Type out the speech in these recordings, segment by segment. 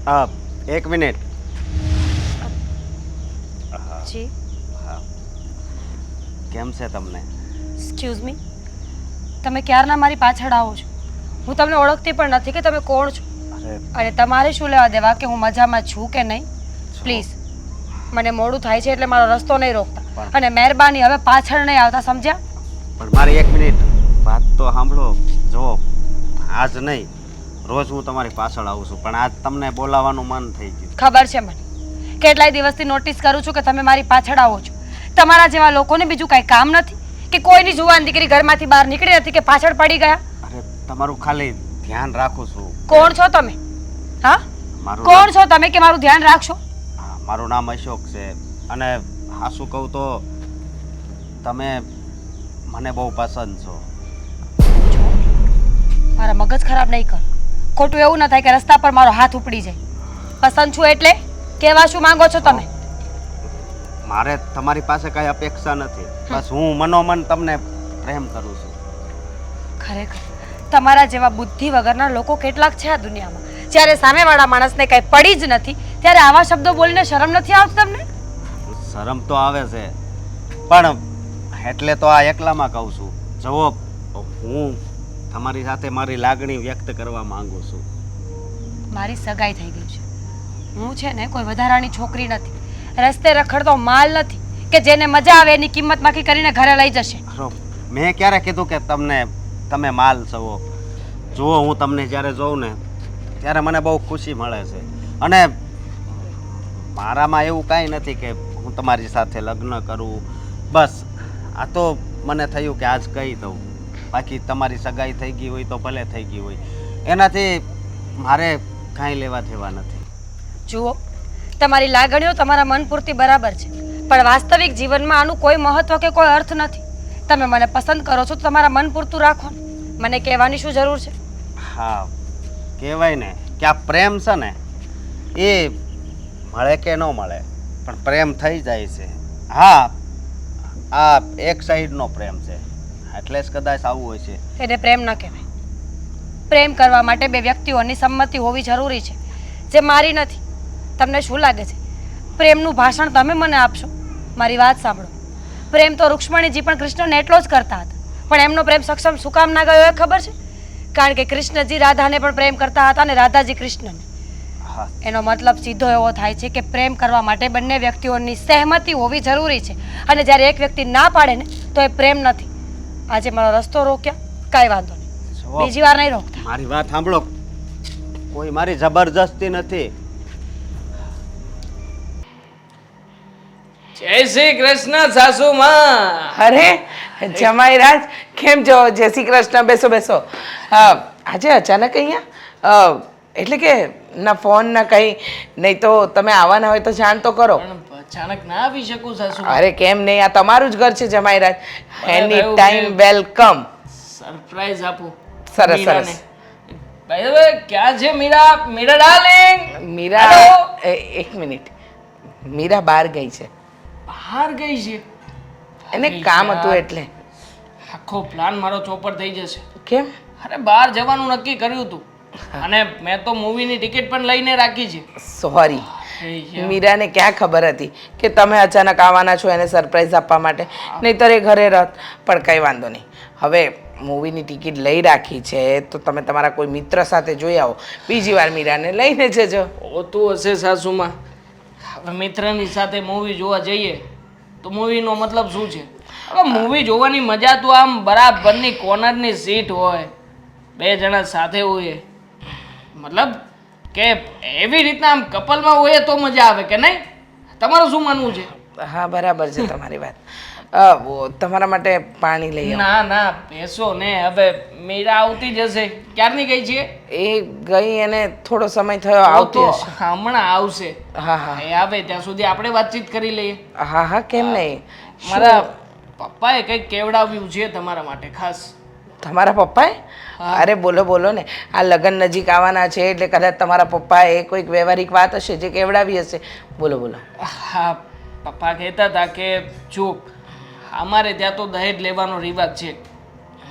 એક મિનિટ. જી હા, કેમ છે તમને? એક્સક્યુઝ મી, તમે ક્યારના મારી પાછળ આવો છો? હું તમને ઓળખતી પણ નથી કે તમે કોણ છો. અરે અને તમારે શું લેવા દેવા કે હું મજામાં છું કે નહીં? જો પ્લીઝ, મને મોડું થાય છે એટલે મારો રસ્તો નહીં રોકતા. પણ અને મહેરબાની હવે પાછળ નહીં આવતા, સમજ્યા? મારી એક મિનિટ વાત તો સાંભળો. જો આજ નહીં, રોજ હું તમારી પાછળ આવું છું, પણ આજ તમને બોલાવવાનું મન થઈ ગયું. ખબર છે મને, કેટલાય દિવસથી નોટિસ કરું છું કે તમે મારી પાછળ આવો છો. તમારા જેવા લોકોને બીજું કાંઈ કામ નથી કે કોઈની જુવાન દીકરી ઘરમાંથી બહાર નીકળી નથી કે પાછળ પડી ગયા? અરે તમારું ખાલી ધ્યાન રાખું છું. કોણ છો તમે? હા, મારું કોણ છો તમે કે મારું ધ્યાન રાખશો? મારું નામ અશોક છે અને હાસું કહું તો તમે મને બહુ પસંદ છો. મારા મગજ ખરાબ નહીં કર. ખોટું એવું ન થાય કે રસ્તા પર મારો હાથ ઉપડી જાય. પસંદ છું એટલે કેવા શું માંગો છો તમે? મારે તમારી પાસે કઈ અપેક્ષા નથી, બસ હું મનોમન તમને પ્રેમ કરું છું. ખરેખર તમારા જેવા બુદ્ધિ વગરના લોકો કેટલાક છે આ દુનિયામાં. જ્યારે સામેવાળા માણસને કંઈ પડી જ નથી ત્યારે આવા શબ્દો બોલીને શરમ નથી આવતી તમને? શરમ તો આવે છે, પણ એટલે તો આ એકલામાં કહું છું. જુઓ, હું તમારી સાથે મારી લાગણી વ્યક્ત કરવા માંગુ છું. મારી સગાઈ થઈ ગઈ છે. હું છે ને કોઈ વધારાની છોકરી નથી, રસ્તે રખડતો માલ નથી કે જેને મજા આવે એની કિંમત માખી કરીને ઘરે લઈ જશે. મેં ક્યારે કીધું કે તમે માલ છો? જુઓ, હું તમને જ્યારે જોઉં ને ત્યારે મને બહુ ખુશી મળે છે અને મારામાં એવું કાંઈ નથી કે હું તમારી સાથે લગ્ન કરું. બસ આ તો મને થયું કે આજ કહી દઉં. બાકી તમારી સગાઈ થઈ ગઈ હોય તો ભલે થઈ ગઈ હોય, એનાથી મારે કાંઈ લેવા દેવા નથી. જુઓ, તમારી લાગણીઓ તમારા મન પૂરતી બરાબર છે, પણ વાસ્તવિક જીવનમાં આનું કોઈ મહત્વ કે કોઈ અર્થ નથી. તમે મને પસંદ કરો છો તો તમારા મન પૂરતું રાખો ને. મને કહેવાની શું જરૂર છે? હા, કહેવાય ને કે આ પ્રેમ છે ને એ મળે કે ન મળે પણ પ્રેમ થઈ જાય છે. હા, આ એક સાઈડનો પ્રેમ છે એટલે જ કદાચ આવું હોય છે. એને પ્રેમ ન કહેવાય. પ્રેમ કરવા માટે બે વ્યક્તિઓની સંમતિ હોવી જરૂરી છે, જે મારી નથી. તમને શું લાગે છે પ્રેમનું ભાષણ તમે મને આપશો? મારી વાત સાંભળો. પ્રેમ તો રૂક્ષ્મણીજી પણ કૃષ્ણને એટલો જ કરતા હતા, પણ એમનો પ્રેમ સક્ષમ શું કામ ના ગયો એ ખબર છે? કારણ કે કૃષ્ણજી રાધાને પણ પ્રેમ કરતા હતા અને રાધાજી કૃષ્ણને. એનો મતલબ સીધો એવો થાય છે કે પ્રેમ કરવા માટે બંને વ્યક્તિઓની સહેમતિ હોવી જરૂરી છે, અને જ્યારે એક વ્યક્તિ ના પાડે ને તો એ પ્રેમ નથી. આજે મારો રસ્તો રોક્યા, કાંઈ વાંધો નહીં, બીજી વાર નહીં રોકતા. મારી વાત સાંભળો, કોઈ મારી જબરજસ્તી નથી. જય શ્રી કૃષ્ણ સાસુમાં. અરે જમાઈરાજ, કેમ છો? જય શ્રી કૃષ્ણ. બેસો બેસો. આજે અચાનક અહીંયા? એટલે કે ના ફોન ના કંઈ નહીં, તો તમે આવવાના હોય તો જાણ તો કરો. પણ અચાનક ના આવી શકું સાસુ. અરે કેમ નહીં, આ તમારું જ ઘર છે જમાઈરાજ. એની ટાઈમ વેલકમ. સરપ્રાઈઝ આપું સરસ મીરાને. સરસ. ભાઈ હવે ક્યાં છે મીરા? મીરા ડાર્લિંગ. મીરા હેલો. એક મિનિટ, મીરા બહાર ગઈ છે. બહાર ગઈ છે? એને કામ હતું એટલે. આખો પ્લાન મારો ચોપર થઈ જશે. કેમ? અરે બહાર જવાનું નક્કી કર્યું હતું અને મેં તો મૂવીની ટિકિટ પણ લઈને રાખી છે. સોરી, મીરાને ક્યાં ખબર હતી કે તમે અચાનક આવવાના છો એને સરપ્રાઈઝ આપવા માટે? નહીંતર એ ઘરે રહત. પણ કંઈ વાંધો નહીં, હવે મૂવીની ટિકિટ લઈ રાખી છે તો તમે તમારા કોઈ મિત્ર સાથે જોઈ આવો. બીજી વાર મીરાને લઈને જજો. હોતું હશે સાસુમાં. હવે મિત્રની સાથે મૂવી જોવા જઈએ તો મૂવીનો મતલબ શું છે? હવે મૂવી જોવાની મજા તો આમ બરાબરની કોર્નરની સીટ હોય, બે જણા સાથે હોય, મતલબ કે એવી રીતના આમ કપલમાં હોય તો મજા આવે કે નહીં? તમારું શું માનવું છે? હા બરાબર છે તમારી વાત. તમારા માટે પાણી લઈ આવો. ના ના, બેસો ને. હવે મીરા આવતી જશે. ક્યારની ગઈ છે? એ ગઈ, એને થોડો સમય થયો, આવતી હશે. હમણાં આવશે. હા હા એ આવે ત્યાં સુધી આપણે વાતચીત કરી લઈએ. હા હા, કેમ નહીં. મારા પપ્પાએ કંઈક કેવડાવ્યું છે તમારા માટે ખાસ. તમારા પપ્પાએ? અરે બોલો બોલો ને, આ લગ્ન નજીક આવવાના છે એટલે કદાચ તમારા પપ્પાએ કોઈક વ્યવહારિક વાત હશે જે કેવડાવી હશે. બોલો બોલો. હા, પપ્પા કહેતા હતા કે જો અમારે ત્યાં તો દહેજ લેવાનો રિવાજ છે,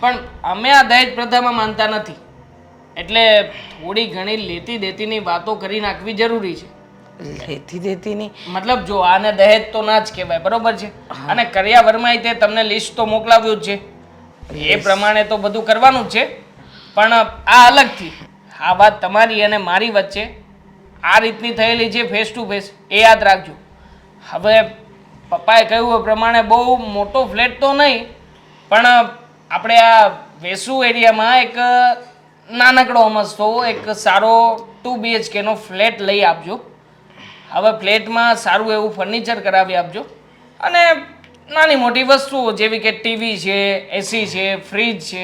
પણ અમે આ દહેજ પ્રથામાં માનતા નથી. એટલે થોડી ઘણી લેતી દેતીની વાતો કરી નાખવી જરૂરી છે. લેતી દેતી નહીં. મતલબ જો આને દહેજ તો ના જ કહેવાય, બરોબર છે? અને કર્યાવરમાં તે તમને લિસ્ટ તો મોકલાવ્યું જ છે, એ પ્રમાણે તો બધું કરવાનું જ છે. પણ આ અલગથી આ વાત તમારી અને મારી વચ્ચે આ રીતની થયેલી છે ફેસ ટુ ફેસ, એ યાદ રાખજો. હવે પપ્પાએ કહ્યું એ પ્રમાણે બહુ મોટો ફ્લેટ તો નહીં, પણ આપણે આ વેસુ એરિયામાં એક નાનકડો અમસ્તો એક સારો 2 BHK નો ફ્લેટ લઈ આપજો. હવે ફ્લેટમાં સારું એવું ફર્નિચર કરાવી આપજો અને નાની મોટી વસ્તુઓ જેવી કે ટીવી છે, એસી છે, ફ્રીજ છે.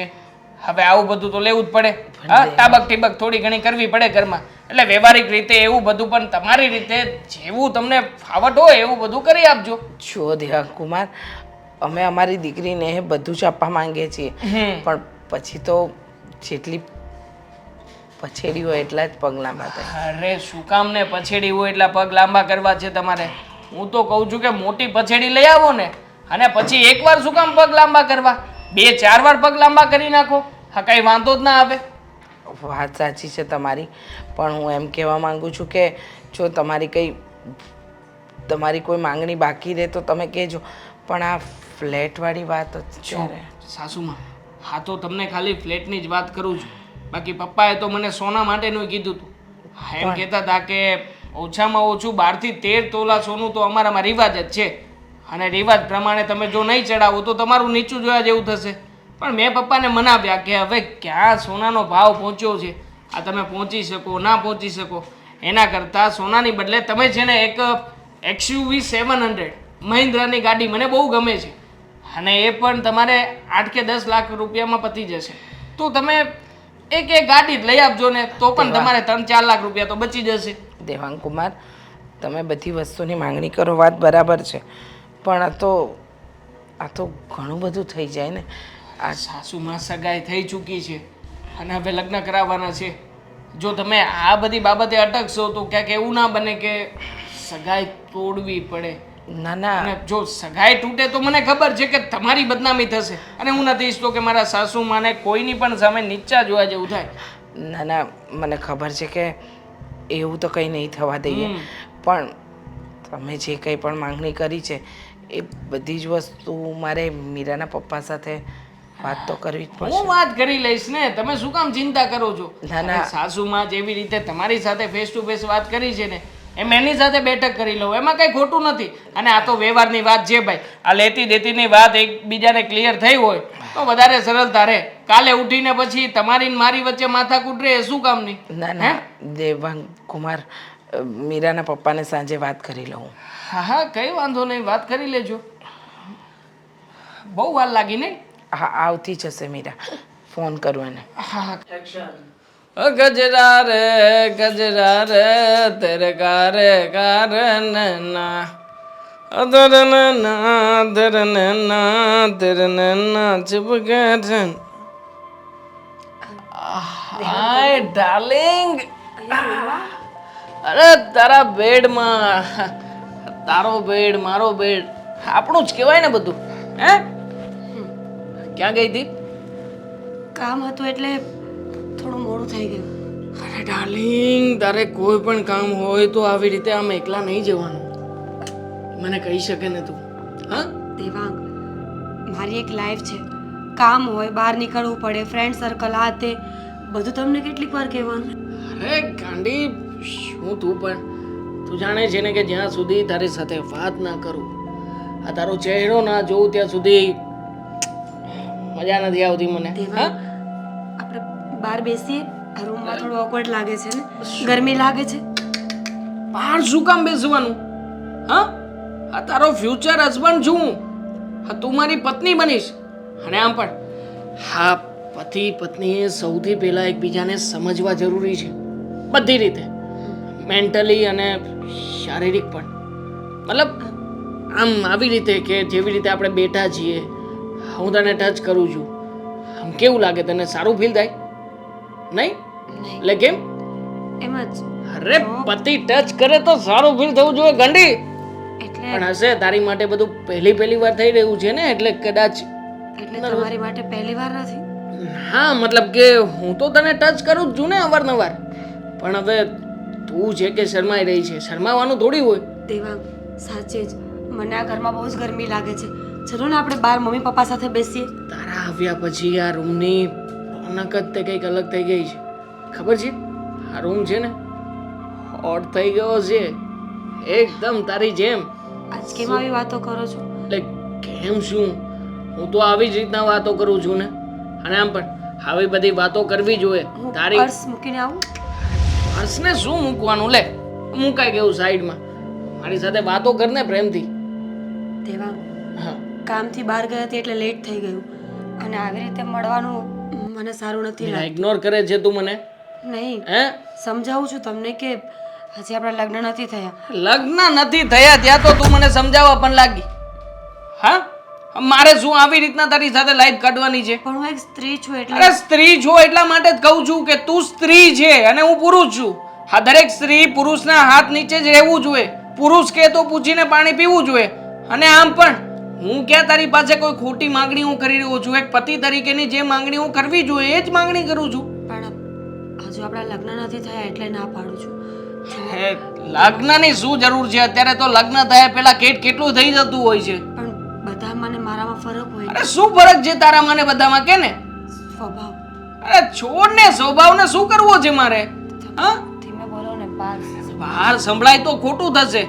હવે આવું બધું તો લેવું જ પડે. હા, ટાબક ટીબક થોડી ઘણી કરવી પડે ઘરમાં. એટલે વ્યવહારિક રીતે એવું બધું પણ તમારી રીતે જેવું તમને ફાવટ હોય એવું બધું કરી આપજો. જો દેવાંગકુમાર, અમે અમારી દીકરીને બધું જ આપવા માંગીએ છીએ, પણ પછી તો જેટલી પછેડી હોય એટલા જ પગ લાંબા થાય. અરે શું કામ ને પછેડી હોય એટલા પગ લાંબા કરવા છે તમારે? હું તો કહું છું કે મોટી પછેડી લઈ આવો ને, અને પછી એકવાર શું કામ પગ લાંબા કરવા? 2-4 વાર પગ લાંબા કરી નાખો. હા, કઈ વાંધો જ ના આવે. વાત સાચી છે તમારી, પણ હું એમ કહેવા માંગુ છું કે જો તમારી કોઈ માંગણી બાકી રહે તો તમે કહેજો, પણ આ ફ્લેટવાળી વાત જ છો સાસુમાં, હા તો તમને ખાલી ફ્લેટની જ વાત કરું છું. બાકી પપ્પાએ તો મને સોના માટેનું કીધું હતું. એમ કહેતા હતા કે ઓછામાં ઓછું 12 થી 13 તોલા સોનું તો અમારામાં રિવાજ જ છે, અને રિવાજ પ્રમાણે તમે જો નહીં ચડાવો તો તમારું નીચું જોયા જેવું થશે. પણ મેં પપ્પાને મનાવ્યા કે હવે ક્યાં સોનાનો ભાવ પહોંચ્યો છે, આ તમે પહોંચી શકો ના પહોંચી શકો, એના કરતાં સોનાની બદલે તમે છે ને એક XUV 700 મહિન્દ્રાની ગાડી મને બહુ ગમે છે, અને એ પણ તમારે 8 કે 10 લાખ રૂપિયામાં પતી જશે. તો તમે એક ગાડી જ લઈ આપજો ને, તો પણ તમારે 3-4 લાખ રૂપિયા તો બચી જશે. દેવાંગકુમાર, તમે બધી વસ્તુની માંગણી કરો, વાત બરાબર છે, પણ આ તો ઘણું બધું થઈ જાય ને. આ સાસુમાં સગાઈ થઈ ચૂકી છે અને હવે લગ્ન કરાવવાના છે. જો તમે આ બધી બાબતે અટકશો તો ક્યાંક એવું ના બને કે સગાઈ તોડવી પડે. ના ના, અને જો સગાઈ તૂટે તો મને ખબર છે કે તમારી બદનામી થશે, અને હું નથી ઈચ્છતો કે મારા સાસુમાને કોઈની પણ સામે નીચા જોવા જેવું થાય. ના ના, મને ખબર છે કે એવું તો કંઈ નહીં થવા દઈએ, પણ તમે જે કંઈ પણ માંગણી કરી છે એ બધી જ વસ્તુ મારે મીરાના પપ્પા સાથે વાત તો કરવી જ પડશે. હું વાત કરી લઈશ ને, તમે શું કામ ચિંતા કરો છો? ના ના, સાસુમાં જેવી રીતે તમારી સાથે ફેસ ટુ ફેસ વાત કરી છે ને, એમ એની સાથે બેઠક કરી લઉં, એમાં કંઈ ખોટું નથી. અને આ તો વ્યવહારની વાત છે ભાઈ, આ લેતી દેતીની વાત એકબીજાને ક્લિયર થઈ હોય તો વધારે સરળતા રહે. કાલે ઉઠીને પછી તમારી ને મારી વચ્ચે માથાકૂટ રહે, એ શું કામની? ના ના દેવાંગકુમાર, મીરાના પપ્પાને સાંજે વાત કરી લઉં. હા હા, કંઈ વાંધો નહીં, વાત કરી લેજો. બહુ વાર લાગી નહીં? હા, આવતી જશે મીરા, ફોન કરું એને. હા, ગજરા રે તેરે કારે કારન ના અધરન ના ધરન ના ધરન ના ચુપગરન. હાય ડાર્લિંગ, અરે તારા બેડમાં, તારો બેડ મારો બેડ આપણું જ કહેવાય ને બધું. હે, ક્યાં ગઈ હતી? કામ હતું એટલે થોડું મોડું થઈ ગયું. અરે ડાર્લિંગ, તારે કોઈ પણ કામ હોય તો આવી રીતે આમ એકલા નહીં જવાનું, મને કહી શકે ને તું. હા દેવાંગ, મારી એક લાઈફ છે, કામ હોય, બહાર નીકળવું પડે, ફ્રેન્ડ સર્કલ, આ તે બધું તમને કેટલીક વાર કહેવાનું. અરે ગાંડી, શું તું પણ, તું જાણે છે ને કે જ્યાં સુધી તારી સાથે વાત ના કરું, આ તારો ચહેરો ના જોઉં ત્યાં સુધી મજા નથી આવતી મને. દેવાંગ, આપણે બહાર બેસીએ, આ રૂમમાં થોડું ઓકવર્ડ લાગે છે ને, ગરમી લાગે છે. બહાર શું કામ બેસવાનું? હા, આ તારો ફ્યુચર હસબન્ડ છું, હા તું મારી પત્ની બનીશ. અને આમ પણ હા, પતિ પત્નીએ સૌથી પહેલાં એકબીજાને સમજવા જરૂરી છે, બધી રીતે, મેન્ટલી અને શારીરિક પણ. મતલબ આમ આવી રીતે કે જેવી રીતે આપણે બેઠા છીએ, હું તને ટચ કરું છું, આમ કેવું લાગે તને? સારું ફીલ થાય નહીં? એટલે કેમ? એમ જ. અરે પતિ ટચ કરે તો સારું ફીલ થવું જોઈએ ગંડી. એટલે પણ હશે તારી માટે બધું પહેલી વાર થઈ રહ્યું છે ને, એટલે કદાચ. એટલે તમારી માટે પહેલી વાર નથી. હા મતલબ કે હું તો તને ટચ કરું જ છું ને અવારનવાર, પણ હવે તું છે કે શરમાઈ રહી છે, શરમાવાનું થોડી હોય. દેવાંગ, સાચે જ મને આ ઘરમાં બહુ જ ગરમી લાગે છે. ચલો ને આપણે બહાર મમ્મી પપ્પા સાથે બેસીએ. તારા આવ્યા પછી આ રૂમની રોનક જ તે કંઈક અલગ થઈ ગઈ છે, ખબર છે? આ રૂમ છે ને હોટ થઈ ગયો છે એકદમ તારી જેમ. આજ કેમ આવી વાતો કરો છો? એટલે કેમ શું, હું તો આવી જ રીતના વાતો કરું છું ને. અને આમ પણ આવી બધી વાતો કરવી જોઈએ. હું તારી પર્સ મૂકીને આવું? હર્ષને શું મૂકવાનું, લે મુકાઈ ગયું સાઈડમાં. મારી સાથે વાતો કરને પ્રેમથી. દેવાંગ, હા કામથી બહાર ગઈ હતી એટલે લેટ થઈ ગયું, અને આવી રીતે મળવાનું મને સારું નથી લાગતું. ઇગ્નોર કરે છે તું મને? નહીં, હે સમજાવું છું તમને કે હજી આપણા લગ્ન નથી થયા. લગ્ન નથી થયા ત્યાં તો તું મને સમજાવવા પણ લાગી. હા મારે શું આવી રીતના તારી સાથે લાઈફ કાઢવાની છે? પણ હું એક સ્ત્રી છું એટલે. અરે સ્ત્રી છો એટલા માટે જ કહું છું કે તું સ્ત્રી છે અને હું પુરુષ છું. હા દરેક સ્ત્રી પુરુષના હાથ નીચે જ રહેવું જોઈએ, પુરુષ કે તો પૂછીને પાણી પીવું જોઈએ. અને આમ પણ હું ક્યાં તારી પાસે કોઈ ખોટી માંગણી હું કરી રહ્યો છું? એક પતિ તરીકેની જે માંગણી હું કરવી જોઈએ એ જ માંગણી કરું છું. પણ હજુ આપણા લગ્ન નથી થયા એટલે ના પાડું છું. હે, લગ્નની શું જરૂર છે? અત્યારે તો લગ્ન થયા પહેલા કેટલું થઈ જતું હોય છે. પણ બધામાં ને મારામાં ફરક હોય. અરે શું ફરક છે તારામાં ને બધામાં કે ને? સ્વભાવ. અરે છોડ ને, સ્વભાવને શું કરવો છે મારે? હા ધીમે બોલો ને, બહાર. બહાર સંભળાય તો ખોટું થશે.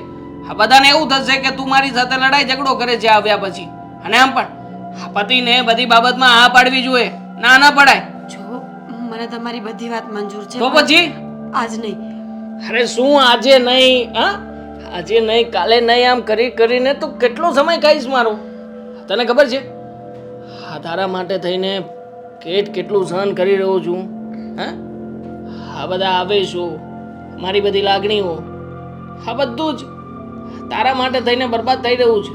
આ બધાને એવું થશે કે તું મારી સાથે લડાઈ ઝઘડો કરે છે આવ્યા પછી. અને આમ પણ આ પતિને બધી બાબતમાં હા પાડવી જોઈએ, ના ના પડાય. જો મને તમારી બધી વાત મંજૂર છે, તો પણ પછી આજ નહીં. અરે શું આજે નહીં? હા આજે નહીં, કાલે નહીં, આમ કરીને તો કેટલો સમય ખાઈશ મારો? તને ખબર છે હા તારા માટે થઈને કેટલું સહન કરી રહ્યો છું. હા આ બધા આવેશો, મારી બધી લાગણીઓ, આ બધું જ તારા માટે થઈને બરબાદ થઈ રહ્યું છે.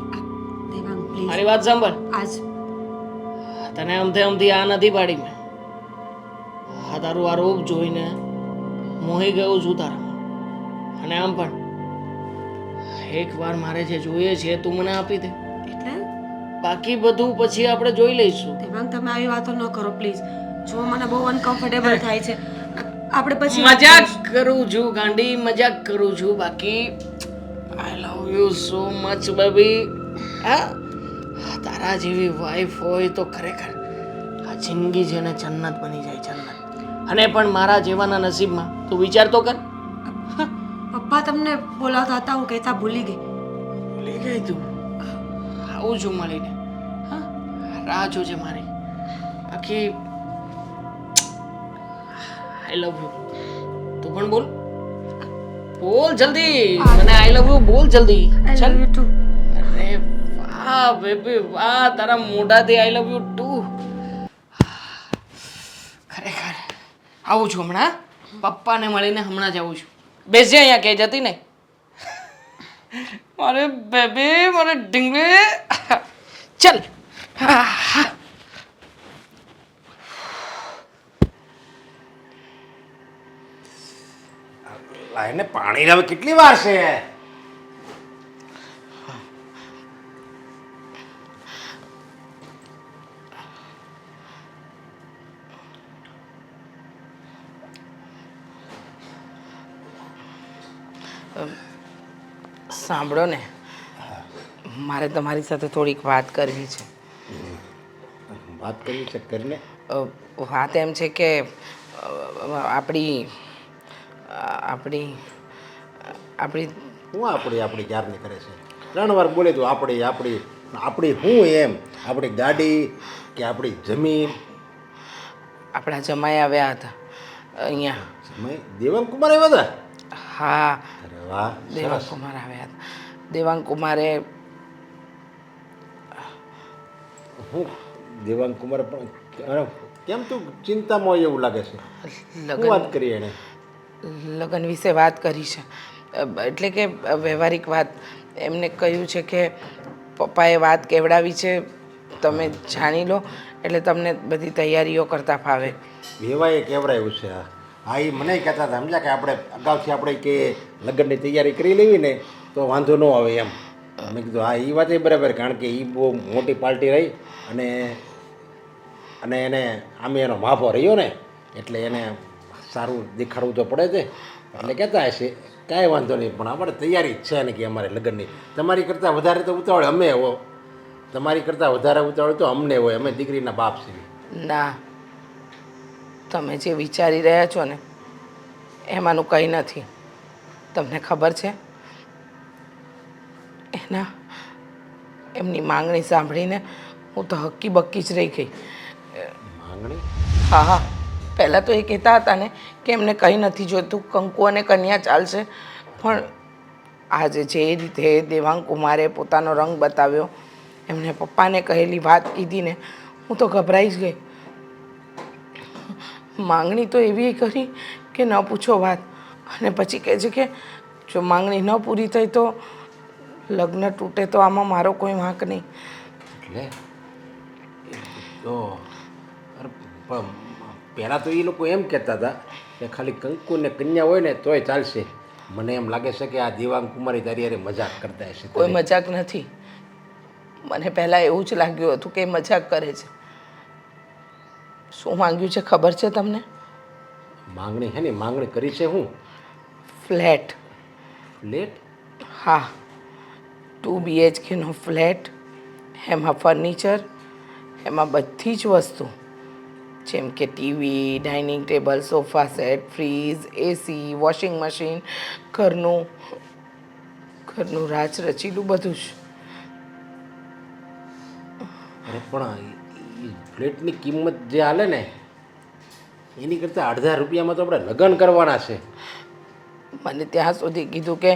દેવાંગ પ્લીઝ, મારી વાત સાંભળ. આજ તને અમથી આ નથી પાડી મેં. આ તારું આ રૂપ જોઈને મોહી ગયો છું તારામાં. અને આમ પણ એક વાર મારે જે જોઈએ છે તું મને આપી દે, એટલે બાકી બધું પછી આપણે જોઈ લઈશું. દેવાંગ તમે આવી વાતો ન કરો પ્લીઝ. જો મને બહુ અનકમ્ફર્ટેબલ થાય છે. આપણે પછી મજાક કરું છું ગાંડી, મજાક કરું છું. બાકી I love you so much baby. હા તારા જેવી વાઈફ હોય તો ખરેખર આ જિંદગી છે ને જન્નત બની જાય, જન્નત. અને પણ મારા જેવાના નસીબમાં તું વિચાર તો કર. પપ્પા તમને બોલાવતા હતા, હું કહેતા ભૂલી ગઈ. ભૂલી ગઈ તું? આવું છું મળીને. હા રાહ જોજે મારી. બાકી આઈ લવ યુ. તું પણ બોલ, બોલ જલ્દી. મને આઈ લવ યુ બોલ જલ્દી. આઈ ચાલ. Love you too. અરે વાહ બેબી વાહ, તારા મોઢાથી આઈ લવ યુ ટુ. ખરેખર આવું છું હમણાં. પપ્પાને મળીને હમણાં જ આવું છું. બેસજે અહીંયા, કે જતી નહીં. મારે બેબી, મારે ઢીંગલી. ચલ. લાઈને પાણી હવે કેટલી વાર છે? સાંભળો ને, મારે તમારી સાથે થોડીક વાત કરવી છે. વાત કરવી છે, કરીને. વાત એમ છે કે આપણી આપણી આપણી હું આપણી ક્યારની કરે છે? 3 વાર બોલે તું આપણી હું એમ? આપણી ગાડી કે આપણી જમીન? આપણા જમાઈ આવ્યા હતા અહીંયા. દેવાંગ કુમાર આવ્યા હતા? હા, અરે વાહ, દેવાંગ કુમાર આવ્યા હતા. દેવાંગ કુમારે હું દેવાંગ કુમાર પણ અરે કેમ તું ચિંતામાં હોય એવું લાગે છે? શું વાત કરી એણે? લગ્ન વિશે વાત કરી છે. એટલે કે વ્યવહારિક વાત. એમને કહ્યું છે કે પપ્પાએ વાત કેવડાવી છે, તમે જાણી લો એટલે તમને બધી તૈયારીઓ કરતા ફાવે. વેવાએ કેવડાવ્યું છે? હા એ મને કહેતા હતા સમજ્યા કે આપણે અગાઉથી આપણે કે લગ્નની તૈયારી કરી લેવી ને તો વાંધો ન આવે એમ. મેં કીધું હા એ વાત બરાબર, કારણ કે એ બહુ મોટી પાર્ટી રહી અને અને એને આમે એનો માફો રહ્યો ને એટલે એને સારું દેખાડવું તો પડે છે. એટલે કહેતા હશે કાંઈ વાંધો નહીં, પણ આપણે તૈયારી જ છે ને કે અમારે લગ્નની. તમારી કરતાં વધારે તો ઉતાવળ અમે હો, તમારી કરતાં વધારે ઉતાવળ તો અમને હોય, અમે દીકરીના બાપ છીએ. ના, તમે જે વિચારી રહ્યા છો ને એમાંનું કંઈ નથી. તમને ખબર છે, એમની માંગણી સાંભળીને હું તો હક્કી બક્કી જ રહી ગઈ. માંગણી? હા હા, પહેલાં તો એ કહેતા હતા ને કે એમને કંઈ નથી જોઈતું, કંકુ અને કન્યા ચાલશે. પણ આજે જે રીતે દેવાંગ કુમારે પોતાનો રંગ બતાવ્યો, એમને પપ્પાને કહેલી વાત કીધી ને, હું તો ગભરાઈ જ ગઈ. માંગણી તો એવી કરી કે ન પૂછો વાત. અને પછી કહે છે કે જો માંગણી ન પૂરી થઈ તો લગ્ન તૂટે, તો આમાં મારો કોઈ વાંક નહીં. એટલે તો પણ પહેલાં તો એ લોકો એમ કહેતા હતા કે ખાલી કંકુ ને કન્યા હોય ને તોય ચાલશે. મને એમ લાગે છે કે આ દેવાંગ કુમારી તારી હારે મજાક કરતા હશે. કોઈ મજાક નથી. મને પહેલાં એવું જ લાગ્યું હતું કે એ મજાક કરે છે. શું માંગ્યું છે ખબર છે તમને? માંગણી હે ને, માંગણી કરી છે હું? ફ્લેટ. ફ્લેટ? હા, 2 BHKનો ફ્લેટ, એમાં ફર્નિચર, એમાં બધી જ વસ્તુ, જેમ કે TV, dining table, sofa set, fridge, AC, washing machine, ઘરનું રાજ રચીલું બધું જ. અરે પણ એ ફ્લેટની કિંમત જે હાલે ને એની કરતાં અડધા રૂપિયામાં તો આપણે લગ્ન કરવાના છે. મને ત્યાં સુધી કીધું કે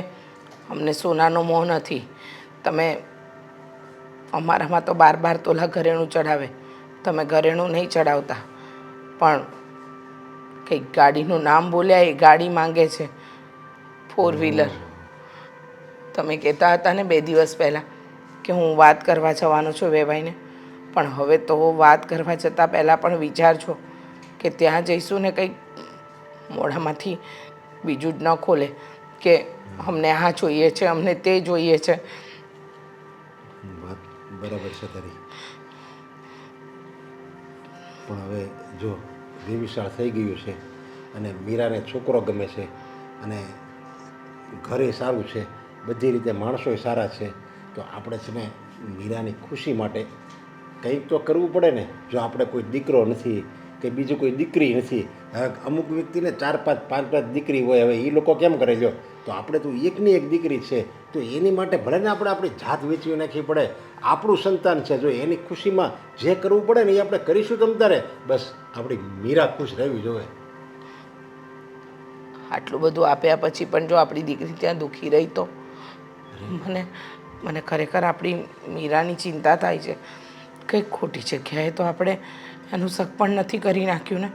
અમને સોનાનો મોહ નથી, તમે અમારામાં તો 12 તોલા ઘરેણું ચડાવે, તમે ઘરેણું નહીં ચડાવતા. પણ કંઈક ગાડીનું નામ બોલ્યા, એ ગાડી માંગે છે, 4 વ્હીલર. તમે કહેતા હતા ને 2 દિવસ પહેલાં કે હું વાત કરવા જવાનો છું વેવાઈને, પણ હવે તો વાત કરવા જતાં પહેલાં પણ વિચારજો કે ત્યાં જઈશું ને કંઈક મોઢામાંથી બીજું જ ન ખોલે કે અમને આ જોઈએ છે, અમને તે જોઈએ છે. વાત બરાબર છે તારી, પણ હવે જો વિશાળ થઈ ગયું છે અને મીરાને છોકરો ગમે છે અને ઘરે સારું છે, બધી રીતે માણસોય સારા છે, તો આપણે છે ને મીરાની ખુશી માટે કંઈક તો કરવું પડે ને. જો આપણે કોઈ દીકરો નથી કે બીજું કોઈ દીકરી નથી, હવે અમુક વ્યક્તિને 4-5, 5-5 દીકરી હોય, હવે એ લોકો કેમ કરે? લ્યો તો આપણે તો એકની એક દીકરી છે, તો એની માટે ભલે ને આપણે આપણી જાત વેચવી નાખવી પડે, આપણું સંતાન છે, જો એની ખુશીમાં જે કરવું પડે ને એ આપણે કરીશું. તમ તારે બસ આપણી મીરા ખુશ રહેવી જોઈએ. આટલું બધું આપ્યા પછી પણ જો આપણી દીકરી ત્યાં દુઃખી રહી તો મને ખરેખર આપણી મીરાની ચિંતા થાય છે. કંઈક ખોટી જગ્યાએ તો આપણે એનું શક પણ નથી કરી નાખ્યું ને.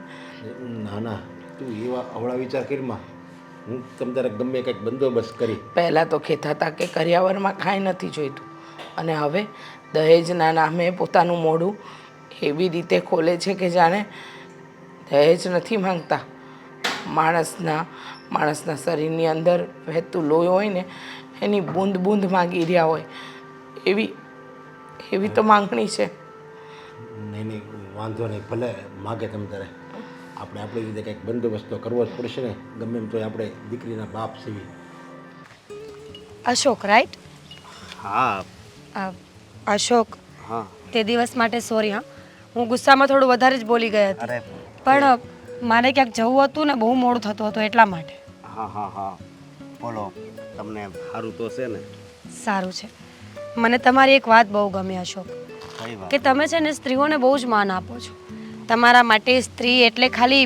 ના ના, તું એવા અવળા વિચાર કરીમાં, હું તમ તારે ગમે કંઈક બંદોબસ્ત કરી. પહેલાં તો કહેતા હતા કે કરિયાવરમાં કાંઈ નથી જોઈતું, અને હવે દહેજના નામે પોતાનું મોઢું એવી રીતે ખોલે છે કે જાણે દહેજ નથી માંગતા. માણસના શરીરની અંદર વહેતું લોહી હોય ને એની બૂંદ બૂંદ માગી રહ્યા હોય, એવી તો માંગણી છે. નહીં, વાંધો નહીં, ભલે માગે તમ તારે, આપણે આપણી રીતે કંઈક બંદોબસ્ત તો કરવો જ પડશે ને. ગમે એમ તો આપણે દીકરીના બાપ છીએ. અશોક, રાઈટ? હા. અશોક, હા. તે દિવસ માટે સોરી. હા, હું ગુસ્સામાં થોડું વધારે જ બોલી ગઈ હતી. અરે પણ મારે ક્યાંક જવું હતું ને, બહુ મોડું થતું હતું એટલા માટે. હા, બોલો, તમને સારું તો છે ને? સારું છે. મને તમારી એક વાત બહુ ગમી અશોક, કઈ વાત? કે તમે છે ને સ્ત્રીઓને બહુ જ માન આપો છો. તમારા માટે સ્ત્રી એટલે ખાલી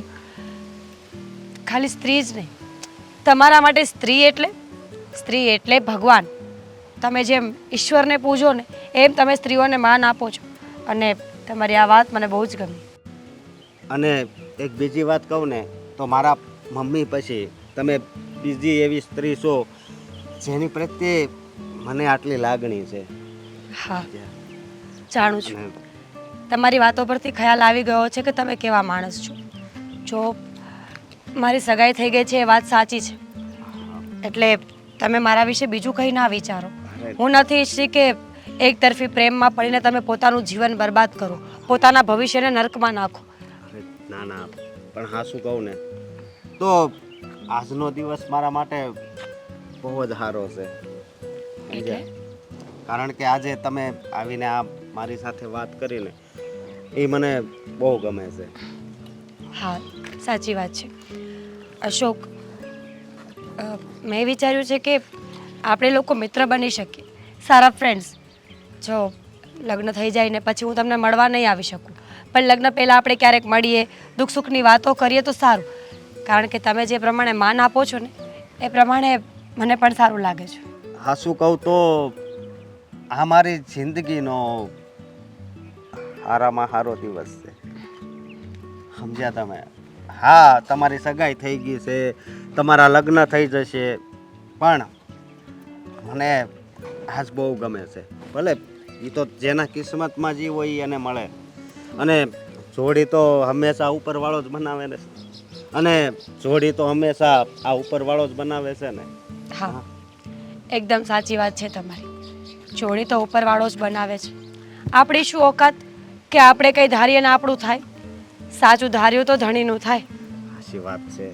સ્ત્રી જ નહીં, તમારા માટે સ્ત્રી એટલે ભગવાન. તમે જેમ ઈશ્વરને પૂજો ને એમ તમે સ્ત્રીઓને માન આપો છો, અને તમારી આ વાત મને બહુ જ ગમી. અને એક બીજી વાત કહું ને તો મારા મમ્મી પછી તમે બીજી એવી સ્ત્રી છો જેની પ્રત્યે મને આટલી લાગણી છે. હા, જાણું છું. તમારી વાતો પરથી ખ્યાલ આવી ગયો છે કે તમે કેવા માણસ છો. જો મારી સગાઈ થઈ ગઈ છે એ વાત સાચી છે, એટલે તમે મારા વિશે બીજું કંઈ ના વિચારો. હું નથી ઈચ્છતી કે એક તરફી પ્રેમમાં પડીને તમે પોતાનું જીવન બરબાદ કરો. પોતાના ભવિષ્યને નરકમાં નાખો. અરે ના ના, પણ હા શું કહું ને તો આજનો દિવસ મારા માટે બહુ જ સારો છે. સમજ્યા? કારણ કે આજે તમે આવીને આ મારી સાથે વાત કરીને એ મને બહુ ગમે છે. હા, સાચી વાત છે. અશોક, મેં વિચાર્યું છે કે આપણે લોકો મિત્ર બની શકીએ, સારા ફ્રેન્ડ્સ. જો લગ્ન થઈ જાય ને પછી હું તમને મળવા નહીં આવી શકું, પણ લગ્ન પહેલાં આપણે ક્યારેક મળીએ, દુઃખ સુખની વાતો કરીએ તો સારું. કારણ કે તમે જે પ્રમાણે માન આપો છો ને એ પ્રમાણે મને પણ સારું લાગે છે. હા શું કહું તો આ મારી જિંદગીનો સારામાં સારો દિવસ છે. સમજ્યા તમે? હા, તમારી સગાઈ થઈ ગઈ છે, તમારા લગ્ન થઈ જશે, પણ મને આજ બહુ ગમે છે. ભલે એ તો જેના કિસ્મતમાં જે હોય એ એને મળે, અને જોડી તો હંમેશા ઉપરવાળો જ બનાવે ને, અને જોડી તો હંમેશા આ ઉપરવાળો જ બનાવે છે ને. હા, એકદમ સાચી વાત છે તમારી. જોડી તો ઉપરવાળો જ બનાવે છે. આપણી શું ઓકાત કે આપણે કંઈ ધારીએ ને આપણું થાય. સાચું ધાર્યું તો ધણીનું થાય. સાચી વાત છે.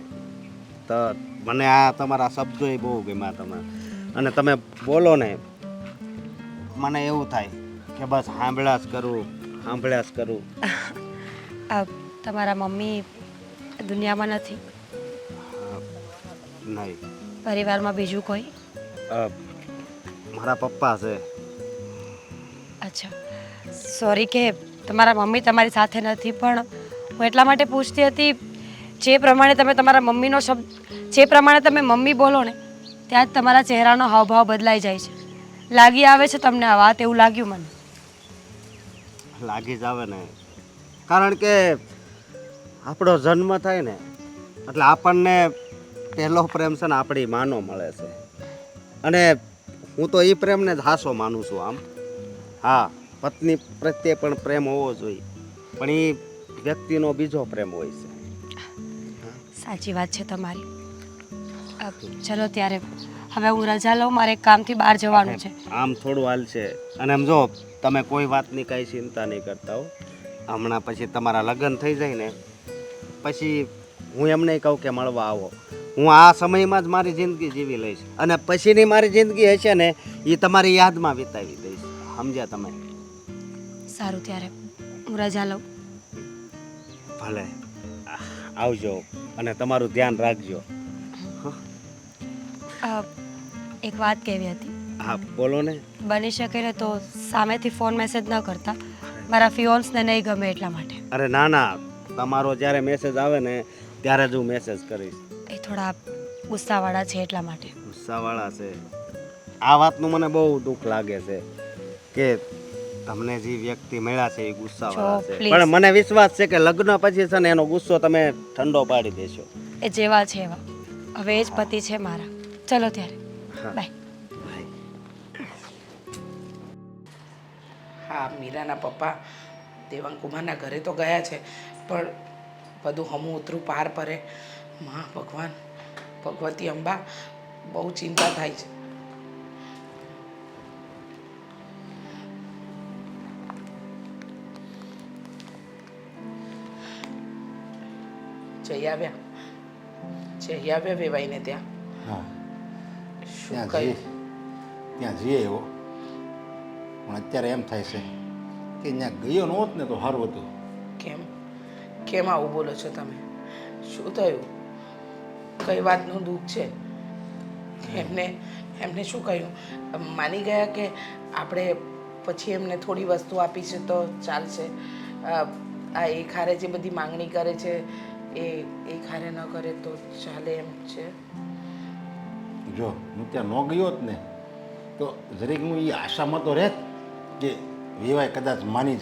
તો મને આ તમારા શબ્દો એ બહુ ગમ્યા તમે, અને તમે બોલો ને મને એવું થાય કે બસ સાંભળ્યા જ કરું, સાંભળ્યા જ કરું. તમારા મમ્મી દુનિયામાં નથી? નહીં. પરિવારમાં બીજું કોઈ? મારા પપ્પા છે. અચ્છા, સોરી કે તમારા મમ્મી તમારી સાથે નથી, પણ હું એટલા માટે પૂછતી હતી, જે પ્રમાણે તમે તમારા મમ્મીનો શબ્દ, જે પ્રમાણે તમે મમ્મી બોલો ને ત્યાં જ તમારા ચહેરાનો હાવભાવ બદલાઈ જાય છે. લાગી આવે છે તમને આ વાત? એવું લાગ્યું મને. લાગી જ આવે ને, કારણ કે આપણો જન્મ થાય ને એટલે આપણને પહેલો પ્રેમ છે ને આપણી માનો મળે છે, અને હું તો એ પ્રેમને જ હાસો માનું છું. આમ હા, પત્ની પ્રત્યે પણ પ્રેમ હોવો જોઈએ, પણ એ વ્યક્તિનો બીજો પ્રેમ હોય છે. સાચી વાત છે તમારી. ચલો ત્યારે હવે હું રજા લઉં, મારે કામથી બહાર જવાનું છે. આમ થોડું હાલ છે, અને આમ જો તમે કોઈ વાતની કાંઈ ચિંતા નહીં કરતા હો. હમણાં પછી તમારા લગ્ન થઈ જાય ને પછી હું એમને કહું કે મળવા આવો. હું આ સમયમાં જ મારી જિંદગી જીવી લઈશ, અને પછીની મારી જિંદગી હશે ને એ તમારી યાદમાં વિતાવી દઈશ. સમજ્યા તમે? સારું, ત્યારે હું રજા લઉં. ભલે, આવજો અને તમારું ધ્યાન રાખજો. એક વાત કહેવી હતી. હા બોલો ને. બની શકે ને તો સામેથી ફોન મેસેજ ન કરતા, મારા ફિયોન્સને નહીં ગમે એટલા માટે. અરે ના ના, તમારો જ્યારે મેસેજ આવે ને ત્યારે જ હું મેસેજ કરીશ. એ થોડા ગુસ્સાવાળા છે એટલા માટે. ગુસ્સાવાળા છે? આ વાતનું મને બહુ દુઃખ લાગે છે કે તમને જે વ્યક્તિ મળ્યા છે એ ગુસ્સાવાળા છે, પણ મને વિશ્વાસ છે કે લગ્ન પછી છે ને એનો ગુસ્સો તમે ઠંડો પાડી દેશો. એ જેવા છે એવા. હવે એ જ પતિ છે મારા. ચલો ત્યારે, બાય. હા, મીરાના પપ્પા દેવાંગકુમારના ઘરે તો ગયા છે, પણ બધું હમું ઉતરું પાર પરે. માં ભગવાન, ભગવતી અંબા, બહુ ચિંતા થાય છે. જઈ આવ્યા વેવાઈને ત્યાં? હા, શું ત્યાં કહ્યું? ત્યાં જઈએ એવો, પણ અત્યારે એમ થાય છે કે ત્યાં ગયો નહોત ને તો સારું હતું. કેમ કેમ આવું બોલો છો તમે? શું થયું? કઈ વાતનું દુઃખ છે? એમને શું કહ્યું? માની ગયા કે આપણે પછી એમને થોડી વસ્તુ આપી છે તો ચાલશે? આ એક હારે જે બધી માંગણી કરે છે એ એક હારે ન કરે તો ચાલે એમ છે? જો હું ત્યાં ન ગયો હોત ને તો જરીક હું એ આશામાં તો રહેત કે વિવાહ કદાચ માની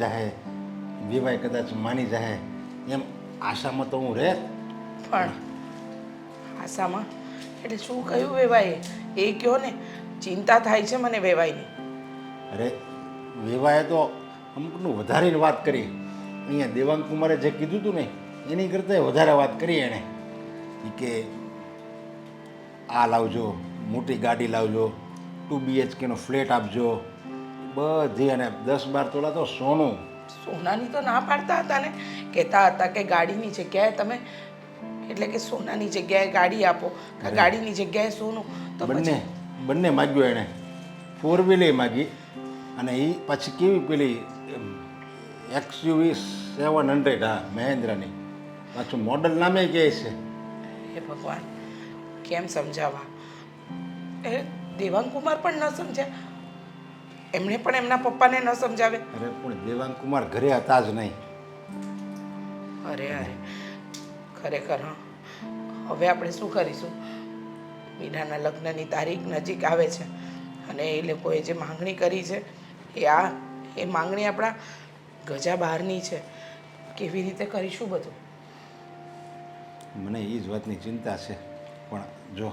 જાય એમ આશામાં તો હું રહેત. પણ આશામાં એટલે શું કહ્યું વેવાઈએ? એ કહો ને, ચિંતા થાય છે મને વેવાઈની. અરે વિવાહે તો અમુકનું વધારીને વાત કરી. અહીંયા દેવાંગકુમારે જે કીધું હતું ને એની કરતાં વધારે વાત કરી એણે. એ કે આ લાવજો, મોટી ગાડી લાવજો, 2 BHK નો ફ્લેટ આપજો, બધી, અને 10-12 તોલા તો સોનું, સોનાની તો ના પાડતા હતા ને, કહેતા હતા કે ગાડીની જગ્યાએ તમે એટલે કે સોનાની જગ્યાએ ગાડી આપો કે ગાડીની જગ્યાએ સોનું. તો બંને બંને માગ્યું એણે. 4 વ્હીલે માગી અને એ પછી કેવી પેલી XUV 700, હા મહેન્દ્રની, પાછું મોડલ નામે કહે છે. હે ભગવાન, કેમ સમજાવવા? એ દેવાંગ કુમાર પણ ન સમજ્યા, એમણે પણ એમના પપ્પાને ન સમજાવે. અરે પણ દેવાંગ કુમાર ઘરે હતા જ નહીં. અરે અરે, ખરેખર હા. હવે આપણે શું કરીશું? મીરાના લગ્નની તારીખ નજીક આવે છે અને એ લોકોએ જે માંગણી કરી છે એ માંગણી આપણા ગજા બહારની છે. કેવી રીતે કરીશું બધું? મને એ જ વાતની ચિંતા છે. પણ જો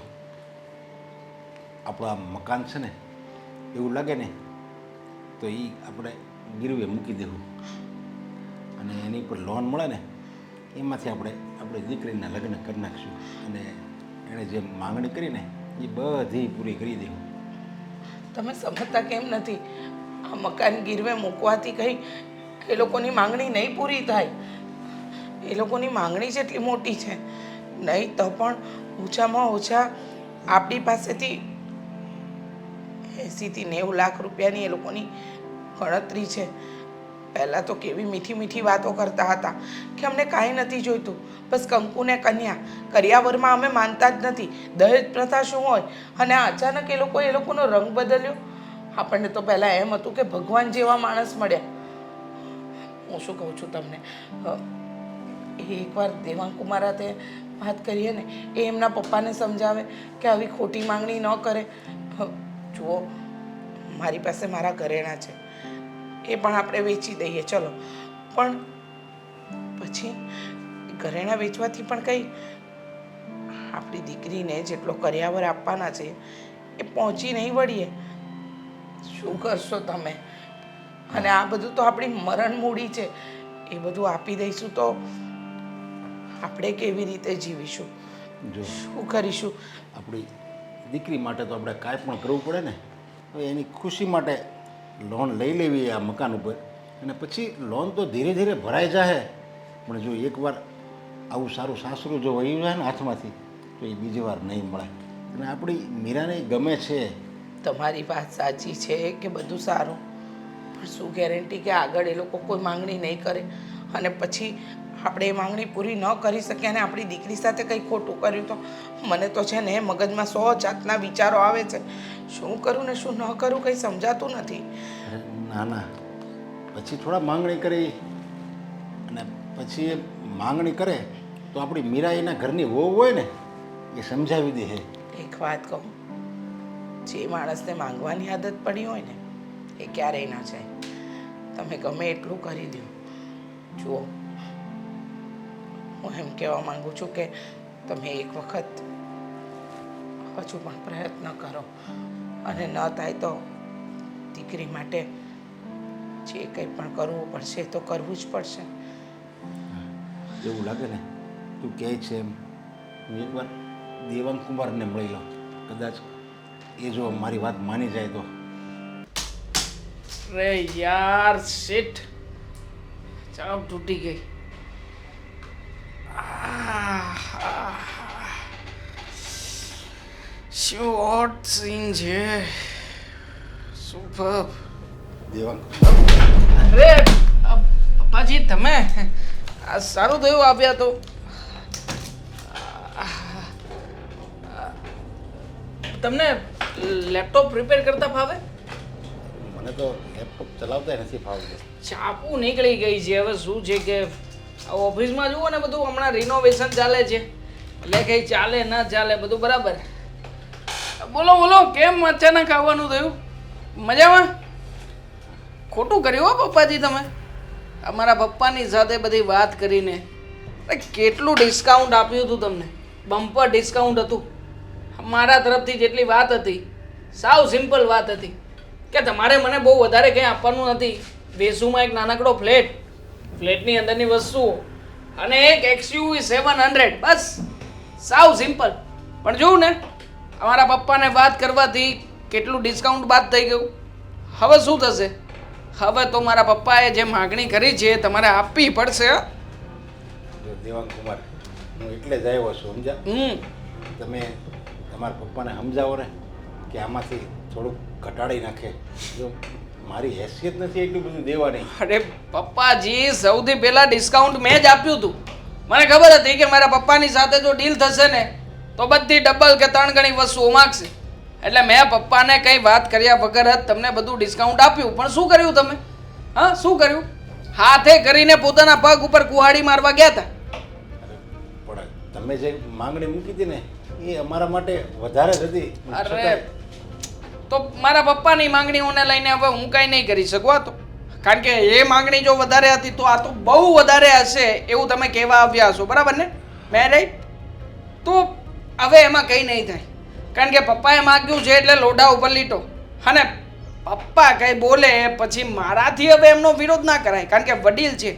આપણું આ મકાન છે ને, એવું લાગે ને તો એ આપણે ગીરવે મૂકી દેવું અને એની પર લોન મળે ને એમાંથી આપણે આપણી દીકરીના લગ્ન કરી નાખીશું અને એણે જે માંગણી કરીને એ બધી પૂરી કરી દેવું. તમે સમજતા કેમ નથી? આ મકાન ગીરવે મૂકવાથી કંઈ એ લોકોની માંગણી નહીં પૂરી થાય. એ લોકોની માંગણી જેટલી મોટી છે, નહીં તો પણ ઓછામાં ઓછા આપણી પાસેથી 80 થી 90 લાખ રૂપિયાની એ લોકોની ગણતરી છે. પહેલાં તો કેવી મીઠી મીઠી વાતો કરતા હતા કે અમને કાંઈ નથી જોઈતું, બસ કંકુને કન્યા. કરિયાવરમાં અમે માનતા જ નથી. દહેજ પ્રથા શું હોય? અને અચાનક એ લોકોનો રંગ બદલ્યો. આપણને તો પહેલાં એમ હતું કે ભગવાન જેવા માણસ મળ્યા. હું શું કહું છું તમને, એકવાર દેવાંગ કુમાર હાથે વાત કરીએ ને, એ એમના પપ્પાને સમજાવે કે આવી ખોટી માંગણી ન કરે. જુઓ, મારી પાસે મારા ઘરેણાં છે, એ પણ આપણે વેચી દઈએ ચલો, પણ પછી ઘરેણાં વેચવાથી પણ કંઈ આપણી દીકરીને જેટલો કરિયાવર આપવાના છે એ પહોંચી નહીં વળીએ. શું કરશો તમે? અને આ બધું તો આપણી મરણ મૂડી છે. એ બધું આપી દઈશું તો આપણે કેવી રીતે જીવીશું? જો શું કરીશું? આપણી દીકરી માટે તો આપણે કાંઈ પણ કરવું પડે ને. હવે એની ખુશી માટે લોન લઈ લેવી આ મકાન ઉપર, અને પછી લોન તો ધીરે ધીરે ભરાઈ જાય. પણ જો એકવાર આવું સારું સાસરું જો વહી જાય ને હાથમાંથી તો એ બીજી વાર નહીં મળે. અને આપણી મીરાને ગમે છે. તમારી વાત સાચી છે કે બધું સારું, પણ શું ગેરંટી કે આગળ એ લોકો કોઈ માંગણી નહીં કરે અને પછી આપણે એ માંગણી પૂરી ન કરી શકીએ અને આપણી દીકરી સાથે કંઈ ખોટું કર્યું તો? મને તો છે ને મગજમાં 100 જાતના વિચારો આવે છે. શું કરું ને શું ન કરું કંઈ સમજાતું નથી. ના ના, પછી થોડા માંગણી કરી અને પછી એ માંગણી કરે તો આપણી મીરા એના ઘરની વહુ હોય ને એ સમજાવી દે. એક વાત કહું, જે માણસને માંગવાની આદત પડી હોય ને એ ક્યારેય ના જાય. તમે ગમે એટલું કરી દો. જુઓ, હું એમ કહેવા માંગુ છું કે તમે એક વખત હજુ પણ પ્રયત્ન કરો અને ન થાય તો દીકરી માટે જે કંઈ પણ કરવું પડશે તો કરવું જ પડશે. એવું લાગે ને તું કહે છે એમ, હું એકવાર દેવાંગ કુમારને મળી લઉં. કદાચ એ જો મારી વાત માની જાય તો. રે યાર શિટ, ચાપ તૂટી ગઈ. શું હોટ સીન છે, સુપર. દેવાંગ, અરે પપ્પાજી, તમે આ સારું થયું આવ્યા તો. તમને લેપટોપ રિપેર કરતા ફાવે? મને તો લેપટોપ ચલાવતા નથી ફાવતું. ચાપુ નીકળી ગઈ છે. હવે શું છે કે ઓફિસમાં જુઓ ને બધું હમણાં રિનોવેશન ચાલે છે એટલે કંઈ ચાલે ના ચાલે બધું બરાબર. બોલો બોલો, કેમ અચાનક આવવાનું થયું? મજામાં? ખોટું કર્યું હો પપ્પાજી તમે. અમારા પપ્પાની સાથે બધી વાત કરીને કેટલું ડિસ્કાઉન્ટ આપ્યું હતું તમને, બમ્પર ડિસ્કાઉન્ટ હતું. મારા તરફથી જેટલી વાત હતી સાવ સિમ્પલ વાત હતી કે તમારે મને બહુ વધારે કંઈ આપવાનું નથી. વેસુમાં એક નાનકડો ફ્લેટની અંદરની વસ્તુઓ અને એક XUV 700, બસ સાવ સિમ્પલ. પણ જોઉં ને અમારા પપ્પાને વાત કરવાથી કેટલું ડિસ્કાઉન્ટ બાદ થઈ ગયું. હવે શું થશે? હવે તો મારા પપ્પાએ જે માગણી કરી છે એ તમારે આપવી પડશે હો. જો દેવાંગ કુમાર, હું એટલે જ આવ્યો છું, સમજ્યા? તમે તમારા પપ્પાને સમજાવો ને કે આમાંથી થોડુંક ઘટાડી નાખે. જો મારી હેસિયત નથી એટલું બધું દેવાની. અરે પપ્પાજી, સૌથી પહેલા ડિસ્કાઉન્ટ મેં જ આપ્યું હતું. મને ખબર હતી કે મારા પપ્પાની સાથે જો ડીલ થશે ને તો બધી ડબલ કે 3 ગણી વસ્તુઓ માગશે. એટલે મેં પપ્પાને કંઈ વાત કર્યા વગર જ તમને બધું ડિસ્કાઉન્ટ આપ્યું. પણ શું કર્યું તમે? હા, શું કર્યું? હાથે કરીને પોતાના પગ ઉપર કુહાડી મારવા ગયા હતા. પણ તમે જે માંગણી મૂકી હતી ને એ અમારા માટે વધારે જ હતી. અરે તો મારા પપ્પાની માંગણીઓને લઈને હવે હું કાંઈ નહીં કરી શકું. આ તો કારણ કે એ માંગણી જો વધારે હતી તો આ તો બહુ વધારે હશે એવું તમે કહેવા આવ્યા હશો, બરાબર ને? મેં રાઈટ? તો હવે એમાં કંઈ નહીં થાય, કારણ કે પપ્પાએ માગ્યું છે એટલે લોઢા ઉપર લીટો. અને પપ્પા કંઈ બોલે પછી મારાથી હવે એમનો વિરોધ ના કરાય, કારણ કે વડીલ છે.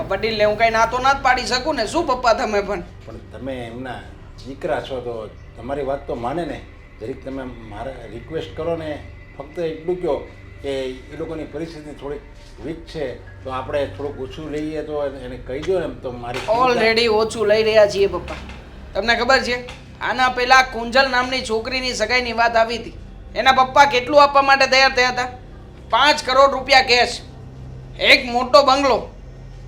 વડીલને હું કંઈ ના તો ના જ પાડી શકું ને. શું પપ્પા તમે પણ તમે એમના દીકરા છો તો તમારી વાત તો માને ને. જરીક તમે મારે રિક્વેસ્ટ કરો ને, ફક્ત એટલું કહો કે એ લોકોની પરિસ્થિતિ થોડીક વીક છે તો આપણે થોડુંક ઓછું લઈએ તો એને કહી દો ને. તો મારી ઓલરેડી ઓછું લઈ રહ્યા છીએ પપ્પા. તમને ખબર છે આના પહેલા કુંજલ નામની છોકરીની સગાઈની વાત આવી હતી. એના પપ્પા કેટલું આપવા માટે તૈયાર થયા હતા? 5 કરોડ રૂપિયા કેશ, એક મોટો બંગલો,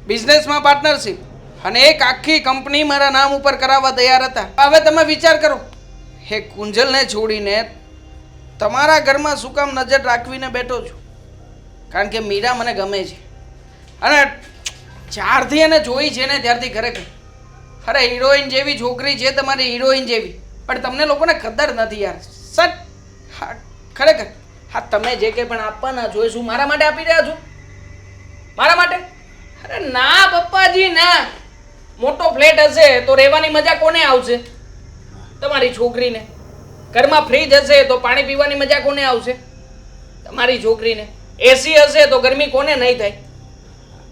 બિઝનેસમાં પાર્ટનરશિપ અને એક આખી કંપની મારા નામ ઉપર કરાવવા તૈયાર હતા. હવે તમે વિચાર કરો, હે કુંજલને છોડીને તમારા ઘરમાં શું કામ નજર રાખવીને બેઠો છું? કારણ કે મીરા મને ગમે છે અને જ્યારથી એને જોઈ છે ને ત્યારથી ખરેખર અરે હિરોઈન જેવી છોકરી છે તમારી, હિરોઈન જેવી. પણ તમને લોકોને કદર નથી યાર. સટ હા, ખરેખર હા, તમે જે કંઈ પણ આપવાના છો એ શું મારા માટે આપી રહ્યા છો? મારા માટે? અરે ના પપ્પાજી ના. મોટો ફ્લેટ હશે તો રહેવાની મજા કોને આવશે? તમારી છોકરીને. ઘરમાં ફ્રીજ હશે તો પાણી પીવાની મજા કોને આવશે? તમારી છોકરીને. એસી હશે તો ગરમી કોને નહીં થાય?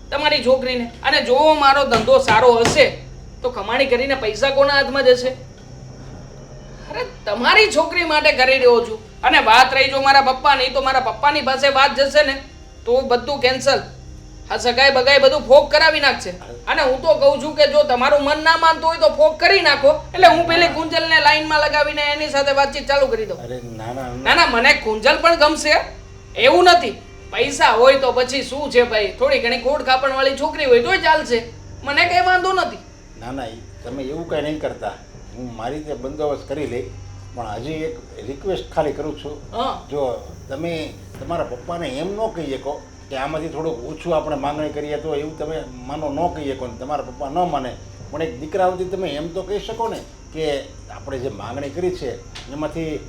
તમારી છોકરીને. અને જો મારો ધંધો સારો હશે તો કમાણી કરીને પૈસા કોના હાથમાં જશે? અરે તમારી છોકરી માટે કરી રહ્યો છું. અને વાત રહી જો મારા પપ્પાની, તો મારા પપ્પાની પાસે વાત જશે ને તો બધું કેન્સલ. આ સગાઈ બગાઈ બધું ફોક કરાવી નાખશે. અને હું તો કહું છું કે જો તમારું મન ના માનતું હોય તો ફોક કરી નાખો. એટલે હું પેલી કુંજલને લાઈનમાં લગાવીને એની સાથે વાતચીત ચાલુ કરી દઉં. અરે ના ના ના ના, મને કુંજલ પણ ગમશે, એવું નથી. પૈસા હોય તો પછી શું છે ભાઈ, થોડી ઘણી કોડ કાપણ વાળી છોકરી હોય તોય ચાલશે, મને કઈ વાંધો નથી. ના ના, તમે એવું કાંઈ નહીં કરતા. હું મારી રીતે બંદોબસ્ત કરી લઈ. પણ હજી એક રિક્વેસ્ટ ખાલી કરું છું. હા, જો તમે તમારા પપ્પાને એમ ન કહી શકો કે આમાંથી થોડુંક ઓછું આપણે માંગણી કરીએ તો એવું તમે માનો ન કહી શકો ને તમારા પપ્પા ન માને. પણ એક દીકરા વતી તમે એમ તો કહી શકો ને કે આપણે જે માંગણી કરી છે એમાંથી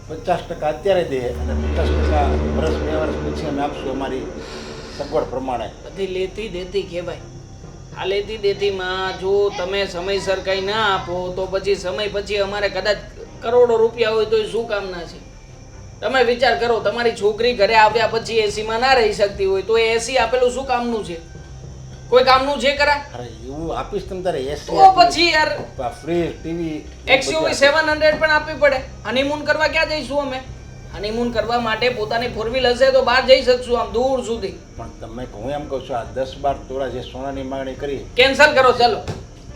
50% અત્યારે દે અને 50% વર્ષ 2 વર્ષ પછી અમે આપશું અમારી સગવડ પ્રમાણે. બધી લેતી દેતી કહેવાય. આ લેતી દેતીમાં જો તમે સમયસર કંઈ ના આપો તો પછી સમય પછી અમારે કદાચ કરોડો રૂપિયા હોય તો શું કામના છે? તમે વિચાર કરો, તમારી છોકરી ઘરે આવ્યા પછી એસીમાં ના રહી શકતી હોય તો એ એસી આપેલું શું કામનું છે? કોઈ કામનું છે ખરા? અરે એવું આપીશ તમે તારે એસી તો પછી યાર ફ્રીજ ટીવી XUV 700 પણ આપવી પડે. હનીમૂન કરવા ક્યાં જઈશું અમે? હનીમૂન કરવા માટે પોતાની 4 વ્હીલ હશે તો બહાર જઈ શકશું, આમ દૂર સુધી. પણ તમે હું એમ કહું છું આ 10-12 તોલા જે સોનાની માંગણી કરી કેન્સલ કરો, ચાલો.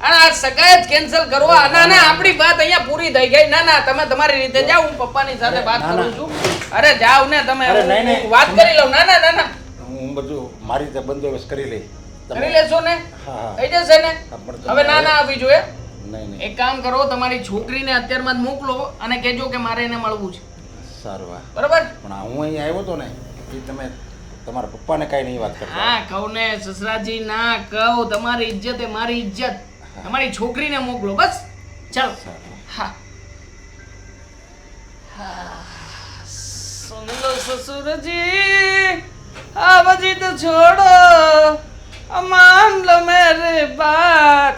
અને આ સગાઈ જ કેન્સલ કરો. ના ના, આપણી વાત અહીંયા પૂરી થઈ ગઈ. ના ના, તમે તમારી રીતે જાઓ, હું પપ્પાની સાથે વાત કરું છું. અરે જાઓ ને તમે, અરે નહીં, નહીં. હું વાત કરી લઉં. ના ના ના ના, હું બધું મારી રીતે બંદોબસ્ત કરી લઈ. કરી લેશો ને? હા હા થઈ જશે ને? હા, પણ તમે હવે ના ના આવી જોઈએ. નહીં નહીં એક કામ કરો, તમારી છોકરીને અત્યારમાં જ મોકલો અને કહેજો કે મારે એને મળવું છે. સારું હા. બરાબર? પણ આ હું અહીંયા આવ્યો હતો ને એ તમે તમારા પપ્પાને કાંઈ નહીં વાત કરતા. હા કહું ને સસરાજી, ના કહું. તમારી ઇજ્જત એ મારી ઇજ્જત. તમારી છોકરીને મોકલો બસ. ચાલો. હા સુન લો સસુરજી, अब जिद छोड़ो, मान लो मेरी बात,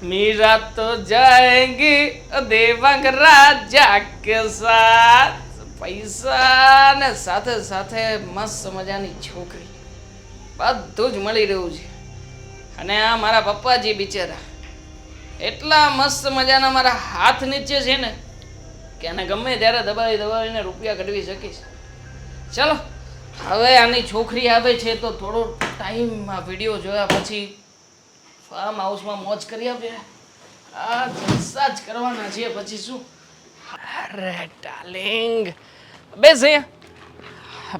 मीरा तो जाएंगी देवांग राजा के साथ. પૈસા ને સાથે સાથે મસ્ત મજાની છોકરી, બધું જ મળી રહ્યું છે. અને આ મારા પપ્પાજી બિચારા એટલા મસ્ત મજાના મારા હાથ નીચે છે ને કે એને ગમે ત્યારે દબાવીને રૂપિયા કઢવી શકીશ. ચલો હવે આની છોકરી આવે છે તો થોડો ટાઈમ આ વિડીયો જોયા પછી ફાર્મ હાઉસમાં મોજ કરી આપીએ. આ જલસા જ કરવાના છે પછી શું. અરે ડાર્લિંગ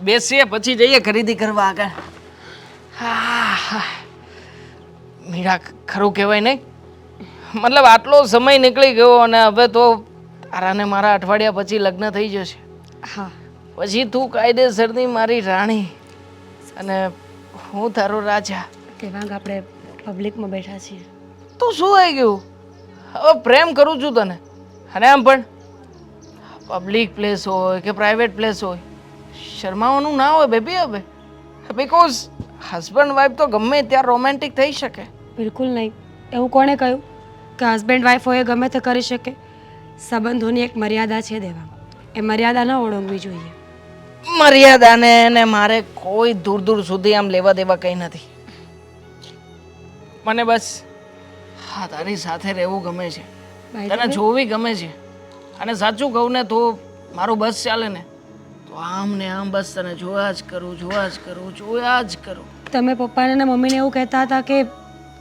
બેસીએ પછી જઈએ ખરીદી કરવા આગળ. હા મીરા ખરું કહેવાય નહીં, મતલબ આટલો સમય નીકળી ગયો અને હવે તો તારાને મારા અઠવાડિયા પછી લગ્ન થઈ જશે. હા પછી તું કાયદેસરની મારી રાણી અને હું તારો રાજા. દેવાંગ આપણે પબ્લિકમાં બેઠા છીએ. તો શું આવી ગયું? હવે પ્રેમ કરું છું તને, અને આમ પણ પબ્લિક પ્લેસ હોય કે પ્રાઇવેટ પ્લેસ હોય શરમાવાનું ના હોય બેબી. હવે બિકોઝ હસબન્ડ વાઈફ તો ગમે ત્યાં રોમેન્ટિક થઈ શકે. બિલકુલ નહીં. એવું કોણે કહ્યું કે હસબન્ડ વાઈફ હોય એ ગમે તે કરી શકે? સંબંધોની એક મર્યાદા છે દેવાંગ, એ મર્યાદા ન ઓળંગવી જોઈએ. મર્યાદાને ને મારે કોઈ દૂર દૂર સુધી આમ લેવા દેવા કંઈ નથી. મને બસ હા તારી સાથે રહેવું ગમે છે, તને જોવી ગમે છે. અને સાચું કહું ને તો મારું બસ ચાલે ને તો આમ ને આમ બસ તને જોયા જ કરું, જોયા જ કરું, જોયા જ કરું. તમે પપ્પાને અને મમ્મીને એવું કહેતા હતા કે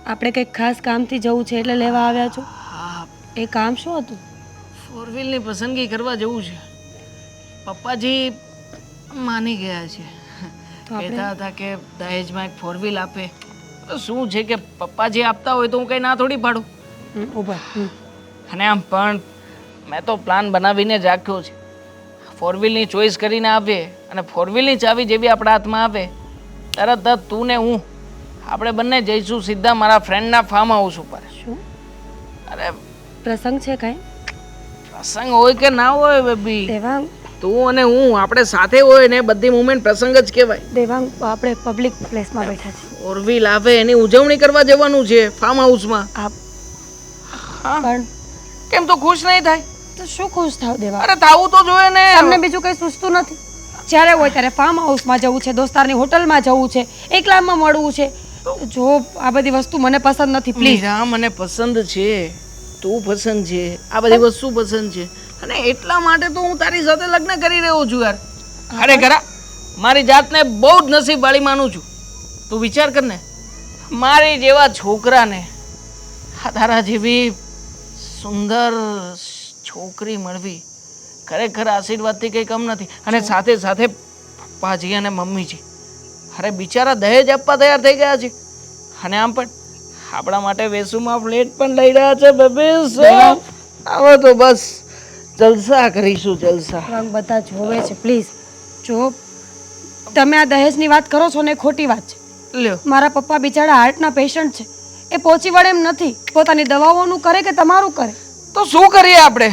આપણે કંઈક ખાસ કામથી જવું છે એટલે લેવા આવ્યા છો. હા, એ કામ શું હતું? ફોર વ્હીલની પસંદગી કરવા જવું છે. પપ્પાજી માની ગયા છે. કહેતા હતા કે દહેજમાં એક ફોર વ્હીલ આપે. તો શું છે કે પપ્પાજી આપતા હોય તો હું કંઈ ના થોડી પાડું. ઉભા. અને આમ પણ મેં તો પ્લાન બનાવીને જ રાખ્યો છે. ફોર વ્હીલની ચોઈસ કરીને આપીએ અને ફોર વ્હીલની ચાવી જેવી આપણા હાથમાં આવે તરત જ તું ને હું આપણે બંને જઈશું સીધા મારા ફ્રેન્ડના ફાર્મ હાઉસ ઉપર. શું અરે પ્રસંગ છે કાંઈ? પ્રસંગ હોય કે ના હોય બેબી, દેવાંગ તું અને હું આપણે સાથે હોય ને બધી મુમેન્ટ પ્રસંગ જ કહેવાય. દેવાંગ આપણે પબ્લિક પ્લેસમાં બેઠા છીએ. ફોર વ્હીલ આવે એની ઉજવણી કરવા જવાનું છે ફાર્મ હાઉસમાં. હા પણ કેમ તો ખુશ નહીં થાય? તો શું ખુશ થાવ દેવાંગ? અરે થાવું તો જોઈએ ને. તમને બીજું કંઈ સૂચતું નથી? જ્યારે હોય ત્યારે ફાર્મ હાઉસમાં જવું છે, દોસ્તારની હોટલમાં જવું છે, એકલામાં મળવું છે. જો આ બધી વસ્તુ મને પસંદ નથી પ્લીઝ. મીરા મને પસંદ છે, તું પસંદ છે, આ બધી વસ્તુ પસંદ છે અને એટલા માટે તો હું તારી સાથે લગ્ન કરી રહ્યો છું યાર. ખરેખર મારી જાતને બહુ જ નસીબવાળી માનું છું. તું વિચાર કર ને, મારી જેવા છોકરાને તારા જેવી સુંદર છોકરી મળવી ખરેખર આશીર્વાદથી કંઈ કમ નથી. અને સાથે સાથે પપ્પાજી અને મમ્મીજી અરે બિચારા દહેજ આપવા તૈયાર થઈ ગયા છે. અને આમ પણ આપણા માટે વેસુમાં ફ્લેટ પણ લઈ રહ્યા છે બેબી. હવે તો બસ જલસા કરીશું, જલસા. દેવાંગ બધા જોવે છે પ્લીઝ. જો તમે આ દહેજની વાત કરો છો ને એ ખોટી વાત છે. લ્યો મારા પપ્પા બિચારા હાર્ટના પેશન્ટ છે, એ પહોંચી વળે એમ નથી. પોતાની દવાઓનું કરે કે તમારું કરે? તો શું કરીએ આપણે?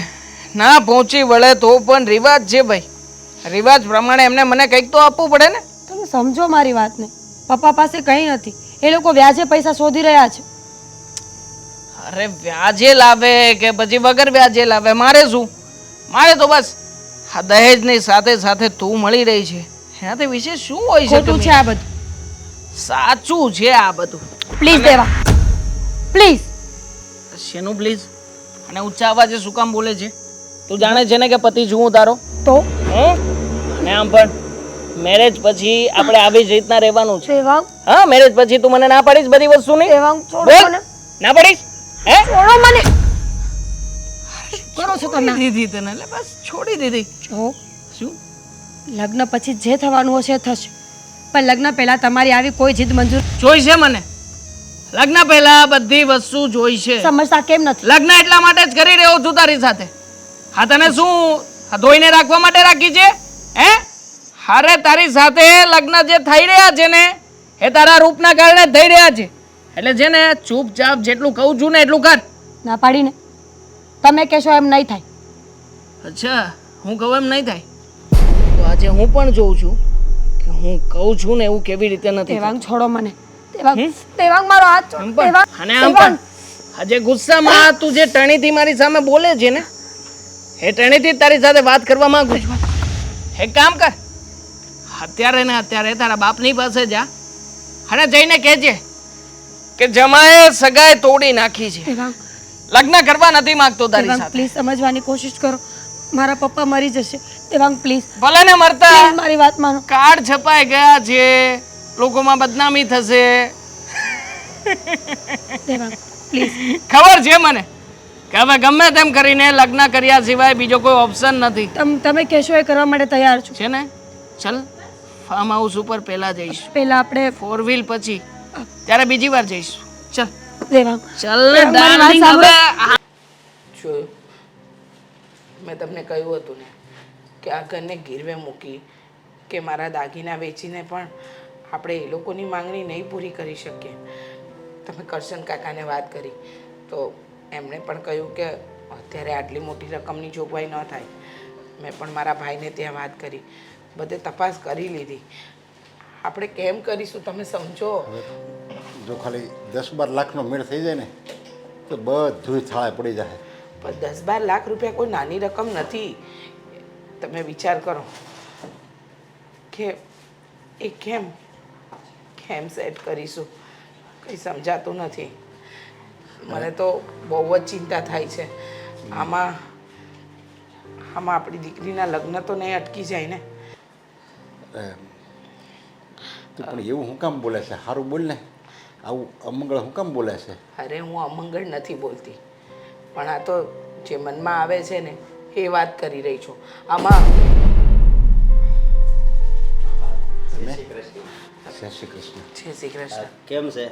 ના પહોંચી વળે તો પણ રિવાજ છે ભાઈ, રિવાજ પ્રમાણે એમને મને કંઈક તો આપવું પડે ને. તમે સમજો મારી વાતને. પપ્પા પાસે કંઈ નથી, એ લોકો વ્યાજે પૈસા શોધી રહ્યા છે. અરે વ્યાજે લાવે કે પછી વગર વ્યાજે લાવે, મારે શું? મારે તો બસ આ દહેજની સાથે સાથે તું મળી રહી છે એનાથી વિશે શું હોય છે? ખોટું છે આ બધું. સાચું છે આ બધું. પ્લીઝ દેવા, પ્લીઝ. શેનું પ્લીઝ? અને ઊંચા અવાજે શું કામ બોલે છે? તું જાણે છે ને કે પતિ છું હું તારો. તો અને આમ પણ મેરેજ પછી આપણે આવી જ રીતના રહેવાનું છે. દેવાંગ, હા, મેરેજ પછી તું મને ના પાડીશ બધી વસ્તુ નહીં? દેવાંગ છોડો બોલ, મને. ના પાડીશ? હે છોડો મને. કરો છો તમે? દીધી તને એટલે બસ છોડી દીધી. જો શું? લગ્ન પછી જે થવાનું હશે એ થશે, પણ લગ્ન પહેલા તમારી આવી કોઈ જીદ મંજૂર જોઈ છે મને. લગ્ન પહેલા બધી વસ્તુ જોઈ છે. સમજતા કેમ નથી? લગ્ન એટલા માટે જ કરી રહ્યો છું તારી સાથે. હા, તને શું આ ધોઈને રાખવા માટે રાખી છે? હે હારે તારી સાથે લગ્ન જે થઈ રહ્યા છે ને એ તારા રૂપના કારણે જ થઈ રહ્યા છે. એટલે છે ને ચૂપચાપ જેટલું કહું છું ને એટલું કર. ના પાડીને તમે કહેશો એમ નહીં થાય. અચ્છા, હું કહું એમ નહીં થાય તો આજે હું પણ જોઉં છું કે હું કહું છું ને એવું કેવી રીતે નથી. દેવાંગ છોડો મને. દેવાંગ, દેવાંગ મારો હાથ છોડ. આમ પણ. દેવાંગ, અને આમ દેવાંગ. પણ આજે ગુસ્સામાં તું જે ટણીથી મારી સામે બોલે છે ને એ ટણીથી જ તારી સાથે વાત કરવા માંગુ છું. એક કામ કર, અત્યારે ને અત્યારે તારા બાપની પાસે જા અને જઈને કહેજે કે જમાએ સગાઈ તોડી નાખી છે, દેવાંગ, લગ્ન કરવા નથી માંગતો તારી દેવાંગ સાથે. પ્લીઝ સમજવાની કોશિશ કરો. મારા પપ્પા મરી જશે દેવાંગ પ્લીઝ ભલે ને મરતા મારી વાત માનો કાર્ડ છપાઈ ગયા છે, લોકોમાં બદનામી થશે. દેવાંગ પ્લીઝ ખબર છે મને કે હવે ગમે તેમ કરીને લગ્ન કર્યા સિવાય બીજો કોઈ ઓપ્શન નથી. તમે કહેશો એ કરવા માટે તૈયાર છું. છે ને? ચલ ફાર્મ હાઉસ ઉપર પહેલા જઈશું, પહેલા આપણે 4 વ્હીલ પછી, ત્યારે બીજી વાર જઈશું. ચલ દેવાંગ ચલ ને મારી વાત darling, સાંભળો. હવે જોયું, મેં તમને કહ્યું હતું ને કે આ ઘરને ગીરવે મૂકી કે મારા દાગીના વેચીને પણ આપણે એ લોકોની માંગણી નહીં પૂરી કરી શકીએ. તમે કરશન કાકાને વાત કરી તો એમણે પણ કહ્યું કે અત્યારે આટલી મોટી રકમની જોગવાઈ ન થાય. મેં પણ મારા ભાઈને ત્યાં વાત કરી, બધે તપાસ કરી લીધી. આપણે કેમ કરીશું તમે સમજો. જો ખાલી 10-12 લાખનો મેળ થઈ જાય ને તો બધું થાળે પડી જાય. પણ 10-12 લાખ રૂપિયા કોઈ નાની રકમ નથી. તમે વિચાર કરો કે એ કેમ સેટ કરીશું, કંઈ સમજાતું નથી. મને તો બહુ જ ચિંતા થાય છે. આમાં આપણી દીકરીના લગ્ન તો નહીં અટકી જાય ને. તું પણ એવું હું કામ બોલે છે? સારું બોલ ને, આવું અમંગળ હું કામ બોલે છે? અરે હું અમંગળ નથી બોલતી, પણ આ તો જે મનમાં આવે છે ને એ વાત કરી રહી છું. આમાં જય શ્રી કૃષ્ણ. જય શ્રી કૃષ્ણ. કેમ છે?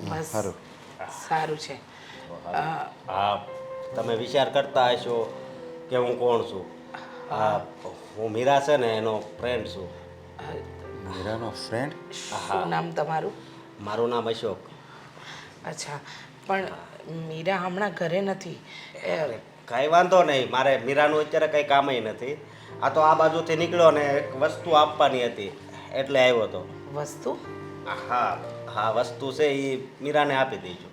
બસ સારું. સારું છે. હા, તમે વિચાર કરતા હશો કે હું કોણ છું. હું મીરા છે ને એનો ફ્રેન્ડ છું. મીરાનો ફ્રેન્ડ? શું નામ તમારું? મારું નામ અશોક. અચ્છા, પણ મીરા હમણાં ઘરે નથી. કાંઈ વાંધો નહીં, મારે મીરાનું અત્યારે કંઈ કામય નથી. આ તો આ બાજુથી નીકળ્યો ને એક વસ્તુ આપવાની હતી એટલે આવ્યો હતો. વસ્તુ? હા હા, વસ્તુ છે એ મીરાને આપી દઈશું.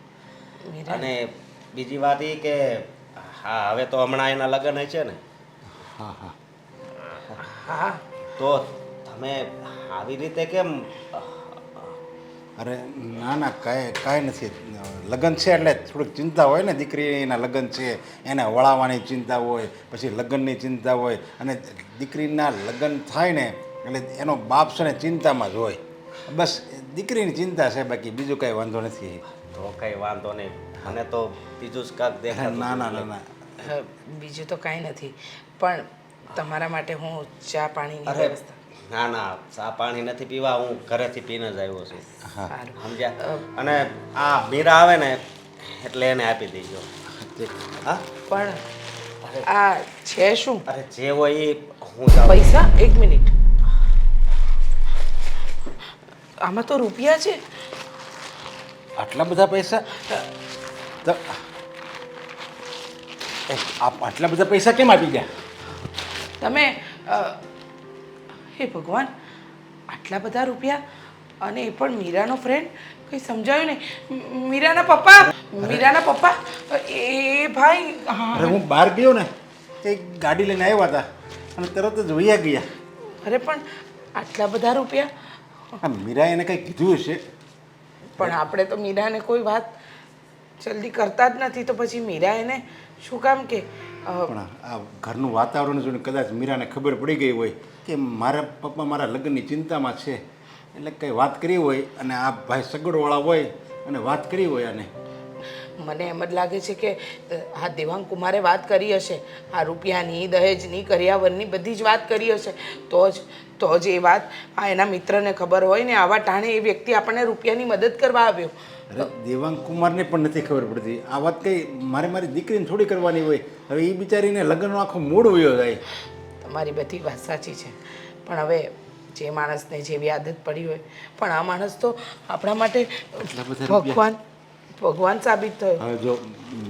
મીરા? અને બીજી વાત એ કે હા, હવે તો હમણાં એના લગ્ન છે ને, હા હા. હા. તો તમે આવી રીતે કેમ? અરે ના ના, કાંઈ નથી. લગ્ન છે એટલે થોડીક ચિંતા હોય ને. દીકરીના લગ્ન છે એને વળાવવાની ચિંતા હોય, પછી લગ્નની ચિંતા હોય, અને દીકરીના લગ્ન થાય ને એટલે એનો બાપ છે ને ચિંતામાં જ હોય. બસ દીકરીની ચિંતા છે, બાકી બીજું કાંઈ વાંધો નથી. તો કંઈ વાંધો નહીં, મને તો બીજું જ કાંક દેખાતું ના ના હતું. ના ના. બીજું તો કાંઈ નથી, પણ તમારા માટે હું ચા પાણીની અરે વ્યવસ્થા. ના ના, ચા પાણી નથી પીવા, હું ઘરેથી પીને જ આવ્યો છું. સારું. સમજ્યા? અને આ મીરા આવે ને એટલે એને આપી દેજો. હા, પણ આ છે શું? અરે જે હોય એ હું જાઉં. પૈસા? એક મિનિટ, આમાં તો રૂપિયા છે. આટલા બધા પૈસા? તો આટલા બધા પૈસા કેમ આપી ગયા? તમે હે ભગવાન, આટલા બધા રૂપિયા, અને એ પણ મીરાનો ફ્રેન્ડ? કંઈ સમજાયું નહીં. મીરાના પપ્પા એ ભાઈ. હા. અરે હું બહાર ગયો ને એક ગાડી લઈને આવ્યા હતા અને તરત જ વયા ગયા. અરે પણ આટલા બધા રૂપિયા? આ મીરાએ એને કંઈ કીધું હશે. પણ આપણે તો મીરાને કોઈ વાત જલ્દી કરતા જ નથી, તો પછી મીરા એને શું કામ કે? પણ આ ઘરનું વાતાવરણ જોઈને કદાચ મીરાને ખબર પડી ગઈ હોય કે મારા પપ્પા મારા લગ્નની ચિંતામાં છે, એટલે કંઈ વાત કરી હોય અને આ ભાઈ સગવડવાળા હોય અને વાત કરી હોય. અને મને એમ જ લાગે છે કે આ દેવાંગ કુમારે વાત કરી હશે, આ રૂપિયાની, દહેજની, કરિયાવરની બધી જ વાત કરી હશે. તો જ એ વાત આ એના મિત્રને ખબર હોય ને આવા ટાણે એ વ્યક્તિ આપણને રૂપિયાની મદદ કરવા આવ્યો. અરે દેવાંગ કુમારને પણ નથી ખબર પડતી. આ વાત કંઈ મારી દીકરીને થોડી કરવાની હોય. હવે એ બિચારીને લગ્નનો આખો મૂડ વયો જાય. તમારી બધી વાત સાચી છે, પણ હવે જે માણસને જેવી આદત પડી હોય, પણ આ માણસ તો આપણા માટે ભગવાન સાબિત થયો. હવે જો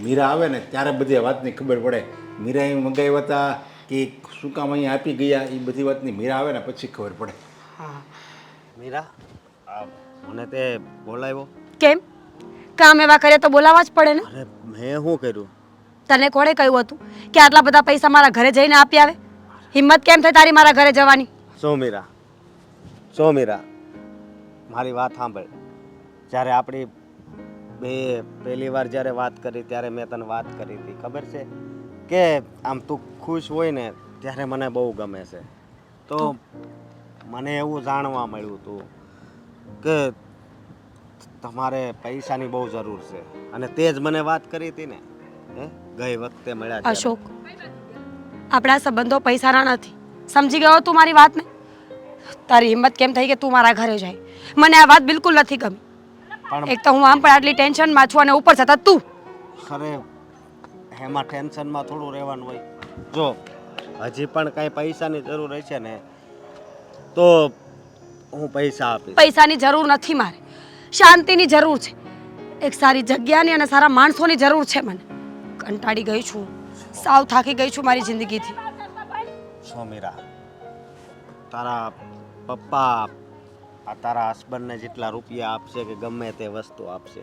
મીરા આવે ને ત્યારે બધી વાતની ખબર પડે. મીરા એ મંગાવ્યા હતા કે શું કામ અહીંયા આપી ગયા, એ બધી વાતની મીરા આવે ને પછી ખબર પડે. હા. મીરા, મને તે બોલાવ્યો? કેમ? કામ એવા કરે તો બોલાવવા જ પડે ને. અરે મેં શું કર્યું? તને કોણે કહ્યું હતું કે આટલા બધા પૈસા મારા ઘરે જઈને આપી આવે? હિંમત કેમ થઈ તારી મારા ઘરે જવાની? શું મીરા, મારી વાત સાંભળ. જ્યારે આપણી બે પહેલી વાર જ્યારે વાત કરી ત્યારે મેં તને વાત કરી હતી, ખબર છે? કે આમ તું ખુશ હોય ને ત્યારે મને બહુ ગમે છે. તો મને એવું જાણવા મળ્યું હતું કે તમારે પૈસાની બહુ જરૂર છે અને તે જ મને વાત કરી હતી ને ગઈ વખતે મળ્યા ત્યારે. અશોક, આપણા સંબંધો પૈસાના નથી. સમજી ગયો તું મારી વાતને? તારી હિંમત કેમ થઈ કે તું મારા ઘરે જાય? મને આ વાત બિલકુલ નથી ગમી. પણ એક તો હું આમ પણ આટલી ટેન્શનમાં છું અને ઉપર છતાં તું. ખરે એમાં ટેન્શનમાં થોડું રહેવાનું હોય. જો હજી પણ કાંઈ પૈસાની જરૂર હશે ને તો હું પૈસા આપીશ. પૈસાની જરૂર નથી મારે, શાંતિની જરૂર છે. એક સારી જગ્યાની અને સારા માણસોની જરૂર છે મને. કંટાળી ગઈ છું, સાવ થાકી ગઈ છું મારી જિંદગીથી. છો મીરા, તારા પપ્પા આ તારા હસબન્ડને જેટલા રૂપિયા આપશે કે ગમે તે વસ્તુ આપશે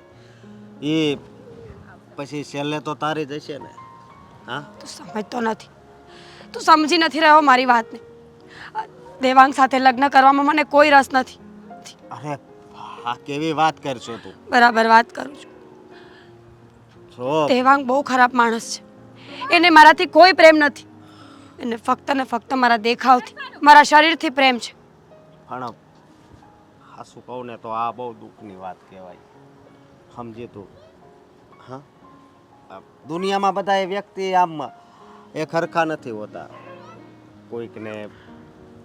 એ પછી છેલ્લે તો તારી જ હશે ને. હા, તું સમજતો નથી, તું સમજી નથી રહ્યો મારી વાતને. દેવાંગ સાથે લગ્ન કરવામાં મને કોઈ રસ નથી. અરે આ કેવી વાત કરશો તું? બરાબર વાત કરું છું. જો દેવાંગ બહુ ખરાબ માણસ છે. એને મારાથી કોઈ પ્રેમ નથી. એને ફક્ત ને ફક્ત મારા દેખાવથી, મારા શરીરથી પ્રેમ છે. પણ હાસું કહું ને તો આ બહુ દુઃખની વાત કહેવાય. સમજી તું? હા, દુનિયામાં બધા એ વ્યક્તિ આમ એ ખરખા નથી હોતા. કોઈકને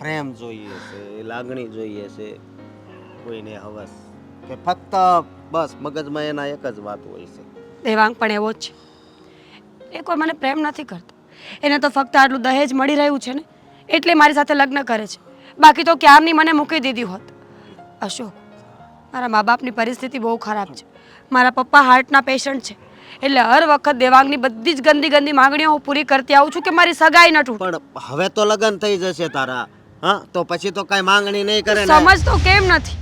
પ્રેમ જોઈએ છે, લાગણી જોઈએ છે, કોઈને હવસ, કે ફક્ત બસ મગજમાં એના એક જ વાત હોય છે. દેવાંગ પણ એવો જ છે. એ કોઈ મને પ્રેમ નથી કરતો. એને તો ફક્ત આટલું દહેજ મળી રહ્યું છે ને એટલે મારી સાથે લગ્ન કરે છે. બાકી તો ક્યારની મને મૂકી દીધી હોત. અશોક, મારા મા બાપની પરિસ્થિતિ બહુ ખરાબ છે. મારા પપ્પા હાર્ટના પેશન્ટ છે. એટલે હર વખત દેવાંગની બધી જ ગંદી ગંદી માંગણીઓ હું પૂરી કરતી આવું છું કે મારી સગાઈ ન તૂટે. પણ હવે તો લગ્ન થઈ જશે તારા. હા, તો પછી તો કાંઈ માંગણી નહીં કરે ને. સમજતો કેમ નથી?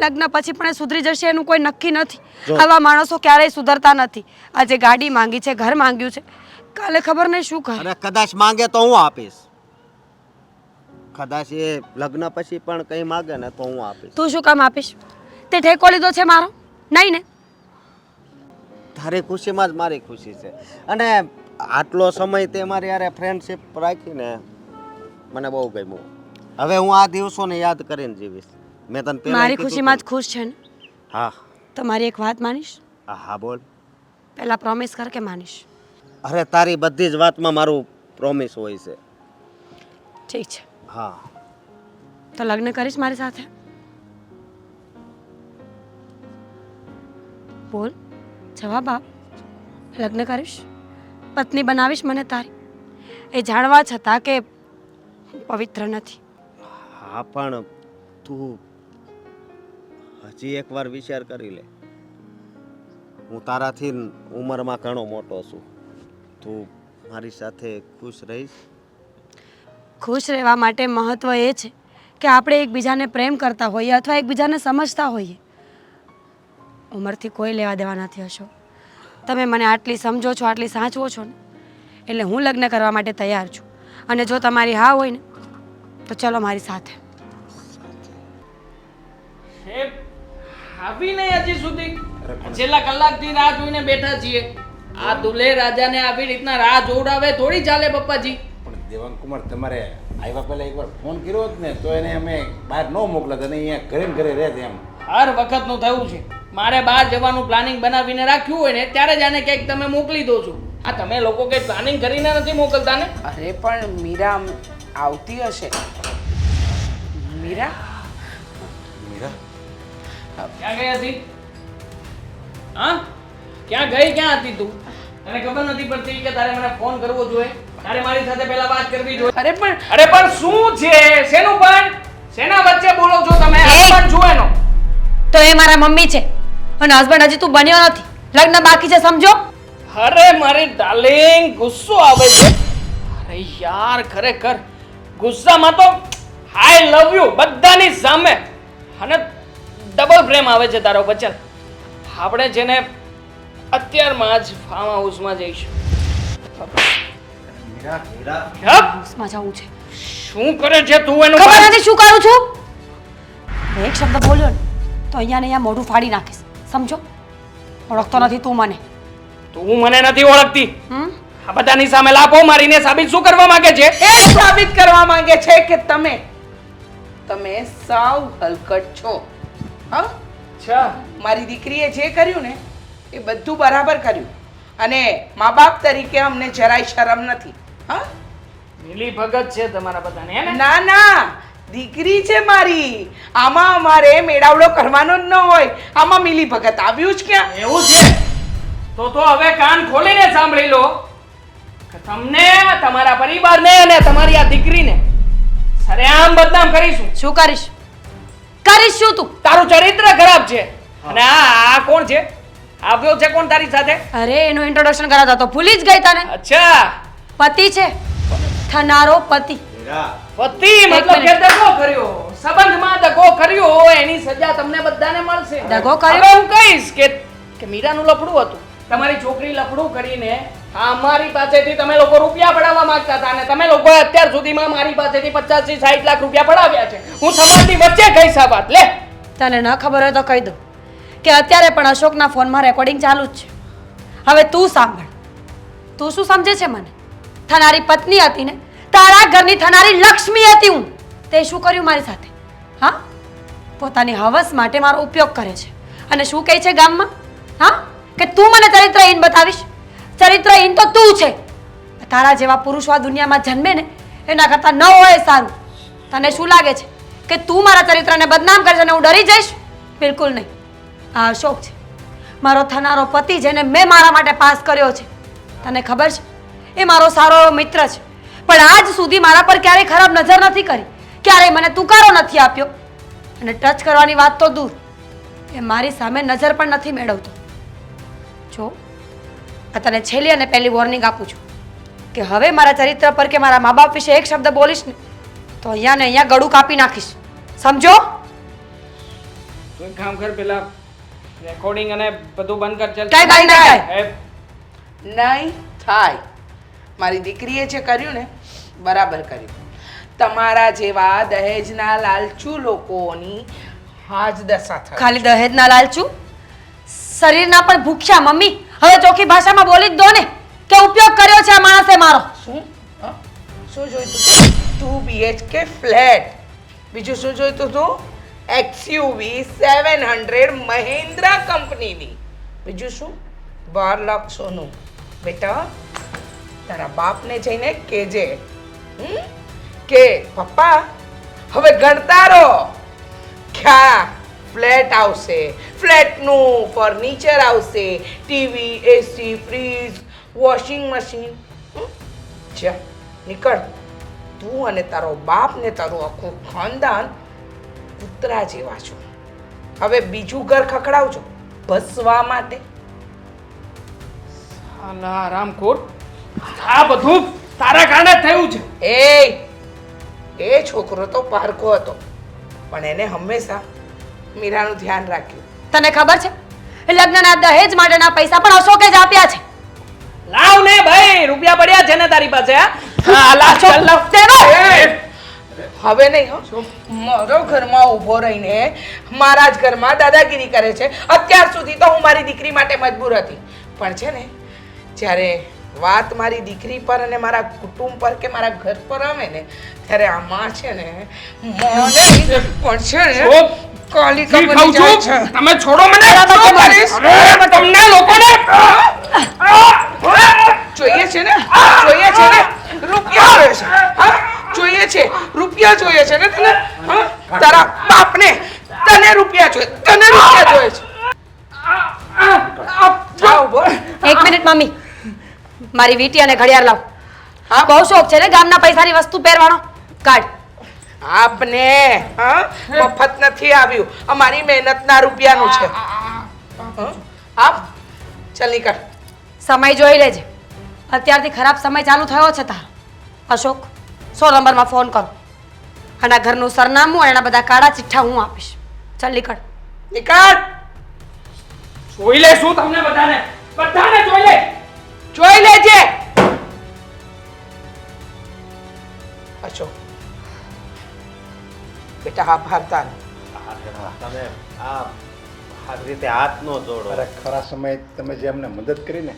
લગ્ન પછી પણ એ સુધરી જશે એનું કોઈ નક્કી નથી. જો. આવા માણસો ક્યારેય સુધરતા નથી. આજે ગાડી માંગી છે, ઘર માંગ્યું છે, કાલે ખબર નહીં શું કરે. અને કદાચ માંગે તો હું આપીશ. કદાચ એ લગ્ન પછી પણ કંઈ માંગે ને તો હું આપીશ. તું શું કામ આપીશ? તે ઠેકો લીધો છે મારો? નહીં ને? તારી ખુશીમાં જ મારી ખુશી છે. અને આટલો સમય તે મારી યારે ફ્રેન્ડશિપ રાખીને મને બહુ ગમ્યું. હવે હું આ દિવસોને યાદ કરીને જીવીશ. મેં તને પહેલા મારી ખુશીમાં જ ખુશ છે ને? હા. તો મારી એક વાત માનીશ? હા બોલ. પહેલા પ્રોમિસ કર કે માનીશ. અરે તારી બધી જ વાતમાં મારું પ્રોમિસ હોય છે. ઠીક છે, હા. તો લગ્ન કરીશ મારી સાથે? બોલ, જવાબ આપ. લગ્ન કરીશ? પત્ની બનાવીશ મને તારી? એ જાણવા છતાં કે હું પવિત્ર નથી. હા પણ તું હજી એકવાર વિચાર કરી લે. હું તારાથી ઉંમરમાં ઘણો મોટો છું. તું મારી સાથે ખુશ રહીશ? ખુશ રહેવા માટે મહત્વ એ છે કે આપણે એકબીજાને પ્રેમ કરતા હોઈએ અથવા એકબીજાને સમજતા હોઈએ. ઉંમરથી કોઈ લેવા દેવા નથી. હશો, તમે મને આટલી સમજો છો, આટલી સાચવો છો ને એટલે હું લગ્ન કરવા માટે તૈયાર છું. અને જો તમારી હા હોય ને તો ચલો મારી સાથે. હે આવી નહીં હજી સુધી? છેલ્લા કલાકથી રાહ જોઈને બેઠા છીએ. આ દુલ્હે રાજાને આવી રીતના રાહ જોવડાવે થોડી ચાલે પપ્પાજી. પણ દેવાંગ કુમાર, તમારે આવ્યા પહેલાં એકવાર ફોન કર્યો હોત ને તો એને અમે બહાર ન મોકલત અને અહીંયા ઘરે ને ઘરે રહેત એમ. હર વખતનું થયું છે. મારે બહાર જવાનું પ્લાનિંગ બનાવીને રાખ્યું હોય ને ત્યારે જ આને કંઈક તમે મોકલી દો છો. આ તમે લોકો કંઈ પ્લાનિંગ કરીને નથી મોકલતા ને? અરે પણ મીરા આવતી હશે. મીરા મીરા, ક્યાં ગઈ હતી? હા, ક્યાં ગઈ, ક્યાં હતી તું? તને ખબર નથી પડતી કે તારે મને ફોન કરવો જોઈએ? તારે મારી સાથે પહેલા વાત કરવી જોઈએ. અરે પણ અરે પણ શું છે? શેનું પણ? શેના વચ્ચે બોલો છો તમે? હસબન્ડ છું એનો. તો એ મારા મમ્મી છે અને હસબન્ડ હજી તું બન્યો નથી. લગ્ન બાકી છે, સમજો. અરે મારી ડાર્લિંગ, ગુસ્સો આવે છે. અરે યાર, ખરેખર ગુસ્સામાં તો આઈ લવ યુ બધાની સામે અને ડબલ પ્રેમ આવે છે તારો બચ્ચન. આપણે છે ને અત્યારમાં જ ફાર્મ હાઉસમાં જઈશું. મીરા, હપ! બસમાં જવું છે. શું કરે છે તું એનું? ખબર નથી શું કરું છું? એક શબ્દ બોલ્યો ને તો અહીંયા ને અહીંયા મોઢું ફાડી નાખીશ, સમજો. ઓળખતો નથી તું મને. તું મને નથી ઓળખતી. આ બધાની સામે લાફો મારીને સાબિત શું કરવા માંગે છે? એ સાબિત કરવા માંગે છે કે તમે સાવ હલકટ છો. હા, અચ્છા, મારી દીકરીએ જે કર્યું ને એ બધું બરાબર કર્યું અને મા બાપ તરીકે અમને જરાય શરમ નથી. હા, મિલી ભગત છે તમારા બધાને હે ને? ના ના, દીકરી છે મારી. આમાં અમારે મેળાવડો કરવાનો જ ન હોય. આમાં મિલી ભગત આવ્યું જ ક્યાં? એવું છે તો હવે કાન ખોલીને સાંભળી લો કે તમને, તમારા પરિવારને અને તમારી આ દીકરીને સરેઆમ બદનામ કરીશું. શું કરીશ? કરીશ શું તું? તારું ચરિત્ર ખરાબ છે. અને આ કોણ છે? આવ્યો છે કોણ તારી સાથે? અરે એનું ઇન્ટ્રોડક્શન કરાતા તો ભૂલી જ ગઈ તને. અચ્છા, પતિ છે, થનારો પતિ. પતિ મતલબ કે દગો કર્યો, સંબંધમાં દગો કર્યો, એની સજા તમને બધાને મળશે. દગો કર્યો? હવે હું કહીશ કે મીરાનું લફડું હતું. તમારી છોકરી લફડું કરીને અમારી પાસેથી તમે લોકો રૂપિયા પડાવવા માંગતા હતા અને તમે લોકોએ અત્યાર સુધીમાં મારી પાસેથી 50 થી 60 લાખ રૂપિયા પડાવ્યા છે. હું સમાજની વચ્ચે કહીશ આ વાત. લે, તને ન ખબર હોય તો કહી દઉં કે અત્યારે પણ અશોકના ફોનમાં રેકોર્ડિંગ ચાલુ જ છે. હવે તું સાંભળ. તું શું સમજે છે મને? થનારી પત્ની હતી ને, તારા ઘરની થનારી લક્ષ્મી હતી હું. તે શું કર્યું મારી સાથે? હા, પોતાની હવસ માટે મારો ઉપયોગ કરે છે અને શું કહે છે ગામમાં? હા, કે તું મને ચરિત્રહીન બતાવીશ. ચરિત્રહીન તો તું છે. તારા જેવા પુરુષો આ દુનિયામાં જન્મે ને એના કરતાં ન હોય સારું. તને શું લાગે છે કે તું મારા ચરિત્રને બદનામ કરશે અને હું ડરી જઈશ? બિલકુલ નહીં. આ અશોક છે, મારો થનારો પતિ, જેને મેં મારા માટે પાસ કર્યો છે. તને ખબર છે, એ મારો સારો એવો મિત્ર છે, પણ આજ સુધી મારા પર ક્યારેય ખરાબ નજર નથી કરી, ક્યારેય મને તુકારો નથી આપ્યો અને ટચ કરવાની વાત તો દૂર, એ મારી સામે નજર પણ નથી મેળવતો. જો, આ તને છેલ્લી અને પહેલી વોર્નિંગ આપું છું કે હવે મારા ચરિત્ર પર કે મારા મા બાપ વિશે એક શબ્દ બોલીશ ને તો અહીંયા ને અહીંયા ગળું કાપી નાખીશ. સમજો? તું એક કામ કર, પેલા રેકોર્ડિંગ અને બધું બંધ કર. ચાલ, કાંઈ બંધ ના થાય. નહીં થાય. મારી દીકરીએ જે કર્યું ને બરાબર કર્યું. તમારા જેવા દહેજના લાલચુ લોકોની હાજ દશા થાય. ખાલી દહેજના લાલચું, શરીરના પણ ભૂખ્યા. મમ્મી, હવે ચોખ્ખી ભાષામાં બોલી જ દો ને કે ઉપયોગ કર્યો છે આ માણસે મારો. શું? હા? શું જોઈતું તું? 2 BHK ફ્લેટ. બીજું શું જોઈતું તું? XUV 700 મહિન્દ્રા કંપનીની. બીજું શું? 12 લાખ સોનું. બેટા, તારા બાપને જઈને કહેજે કે પપ્પા હવે ગણતા રહો ક્યાં ફ્લેટ આવશે, ફ્લેટનું ફર્નિચર આવશે, ટીવી, એસી, ફ્રીજ, વોશિંગ મશીન. જા નીકળ. તું અને તારો બાપ ને તારું આખું ખાનદાન કૂતરા જેવા છો. હવે બીજું ઘર ખખડાવજો બસવા માટે. સાલા રામખોટ, આ બધું તારા કારણે જ થયું છે. એ છોકરો તો પારકો હતો પણ એને હંમેશા મીરાનું ધ્યાન રાખ્યું. તને ખબર છે, લગ્નના દહેજ માટેના પૈસા પણ અશોકે જ આપ્યા છે. લાવ ને ભાઈ, રૂપિયા પડ્યા છે ને તારી પાસે? હા, લાવ, ચાલ, લાવ. હવે નહીં હો. મારો ઘરમાં ઊભો રહીને મારા જ ઘરમાં દાદાગીરી કરે છે. અત્યાર સુધી તો હું મારી દીકરી માટે મજબૂર હતી, પણ છે ને જ્યારે વાત મારી દીકરી પર અને મારા કુટુંબ પર કે મારા ઘર પર આવે ને ત્યારે આમાં છે ને મને પણ છે ને કાલિકા બની જાય છે. તમે છોડો મને. શું કરીશ? અરે, તમને લોકોને જોઈએ છે ને રૂપિયા જોઈએ છે. હા, જોઈએ છે રૂપિયા જોઈએ છે ને તને? હા, તારા બાપને તને રૂપિયા જોઈએ છે. જાઓ બોલ. એક મિનિટ મમ્મી, મારી વીંટી અને ઘડિયાળ લાવ. હા, બહુ શોખ છે ને ગામના પૈસાની વસ્તુ પહેરવાનો. કાઢ. આપને હા મફત નથી આવ્યું, અમારી મહેનતના રૂપિયાનું છે. હા, આપ ચાલ નીકળ. સમય જોઈ લેજે, અત્યારથી ખરાબ સમય ચાલુ થયો છે તારો. અશોક, 100 નંબરમાં ફોન કરો અને આ ઘરનું સરનામું અને એના બધા કાળા ચિઠ્ઠા હું આપીશ. ચાલ નીકળ. નીકળ. જોઈ લે શું તમને બધાને જોઈ લે. જોઈ લેજે. અશોક બેટા, હા ભારતા તમે આ રીતે હાથ નો જોડો. અરે ખરા સમયે તમે જે અમને મદદ કરી ને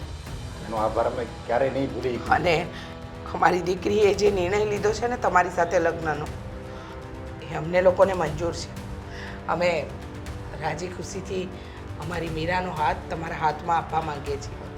એનો આભાર અમે ક્યારેય નહીં ભૂલી શકીએ. અને અમારી દીકરીએ જે નિર્ણય લીધો છે ને તમારી સાથે લગ્નનો એ અમને લોકોને મંજૂર છે. અમે રાજી ખુશીથી અમારી મીરાનો હાથ તમારા હાથમાં આપવા માંગીએ છીએ.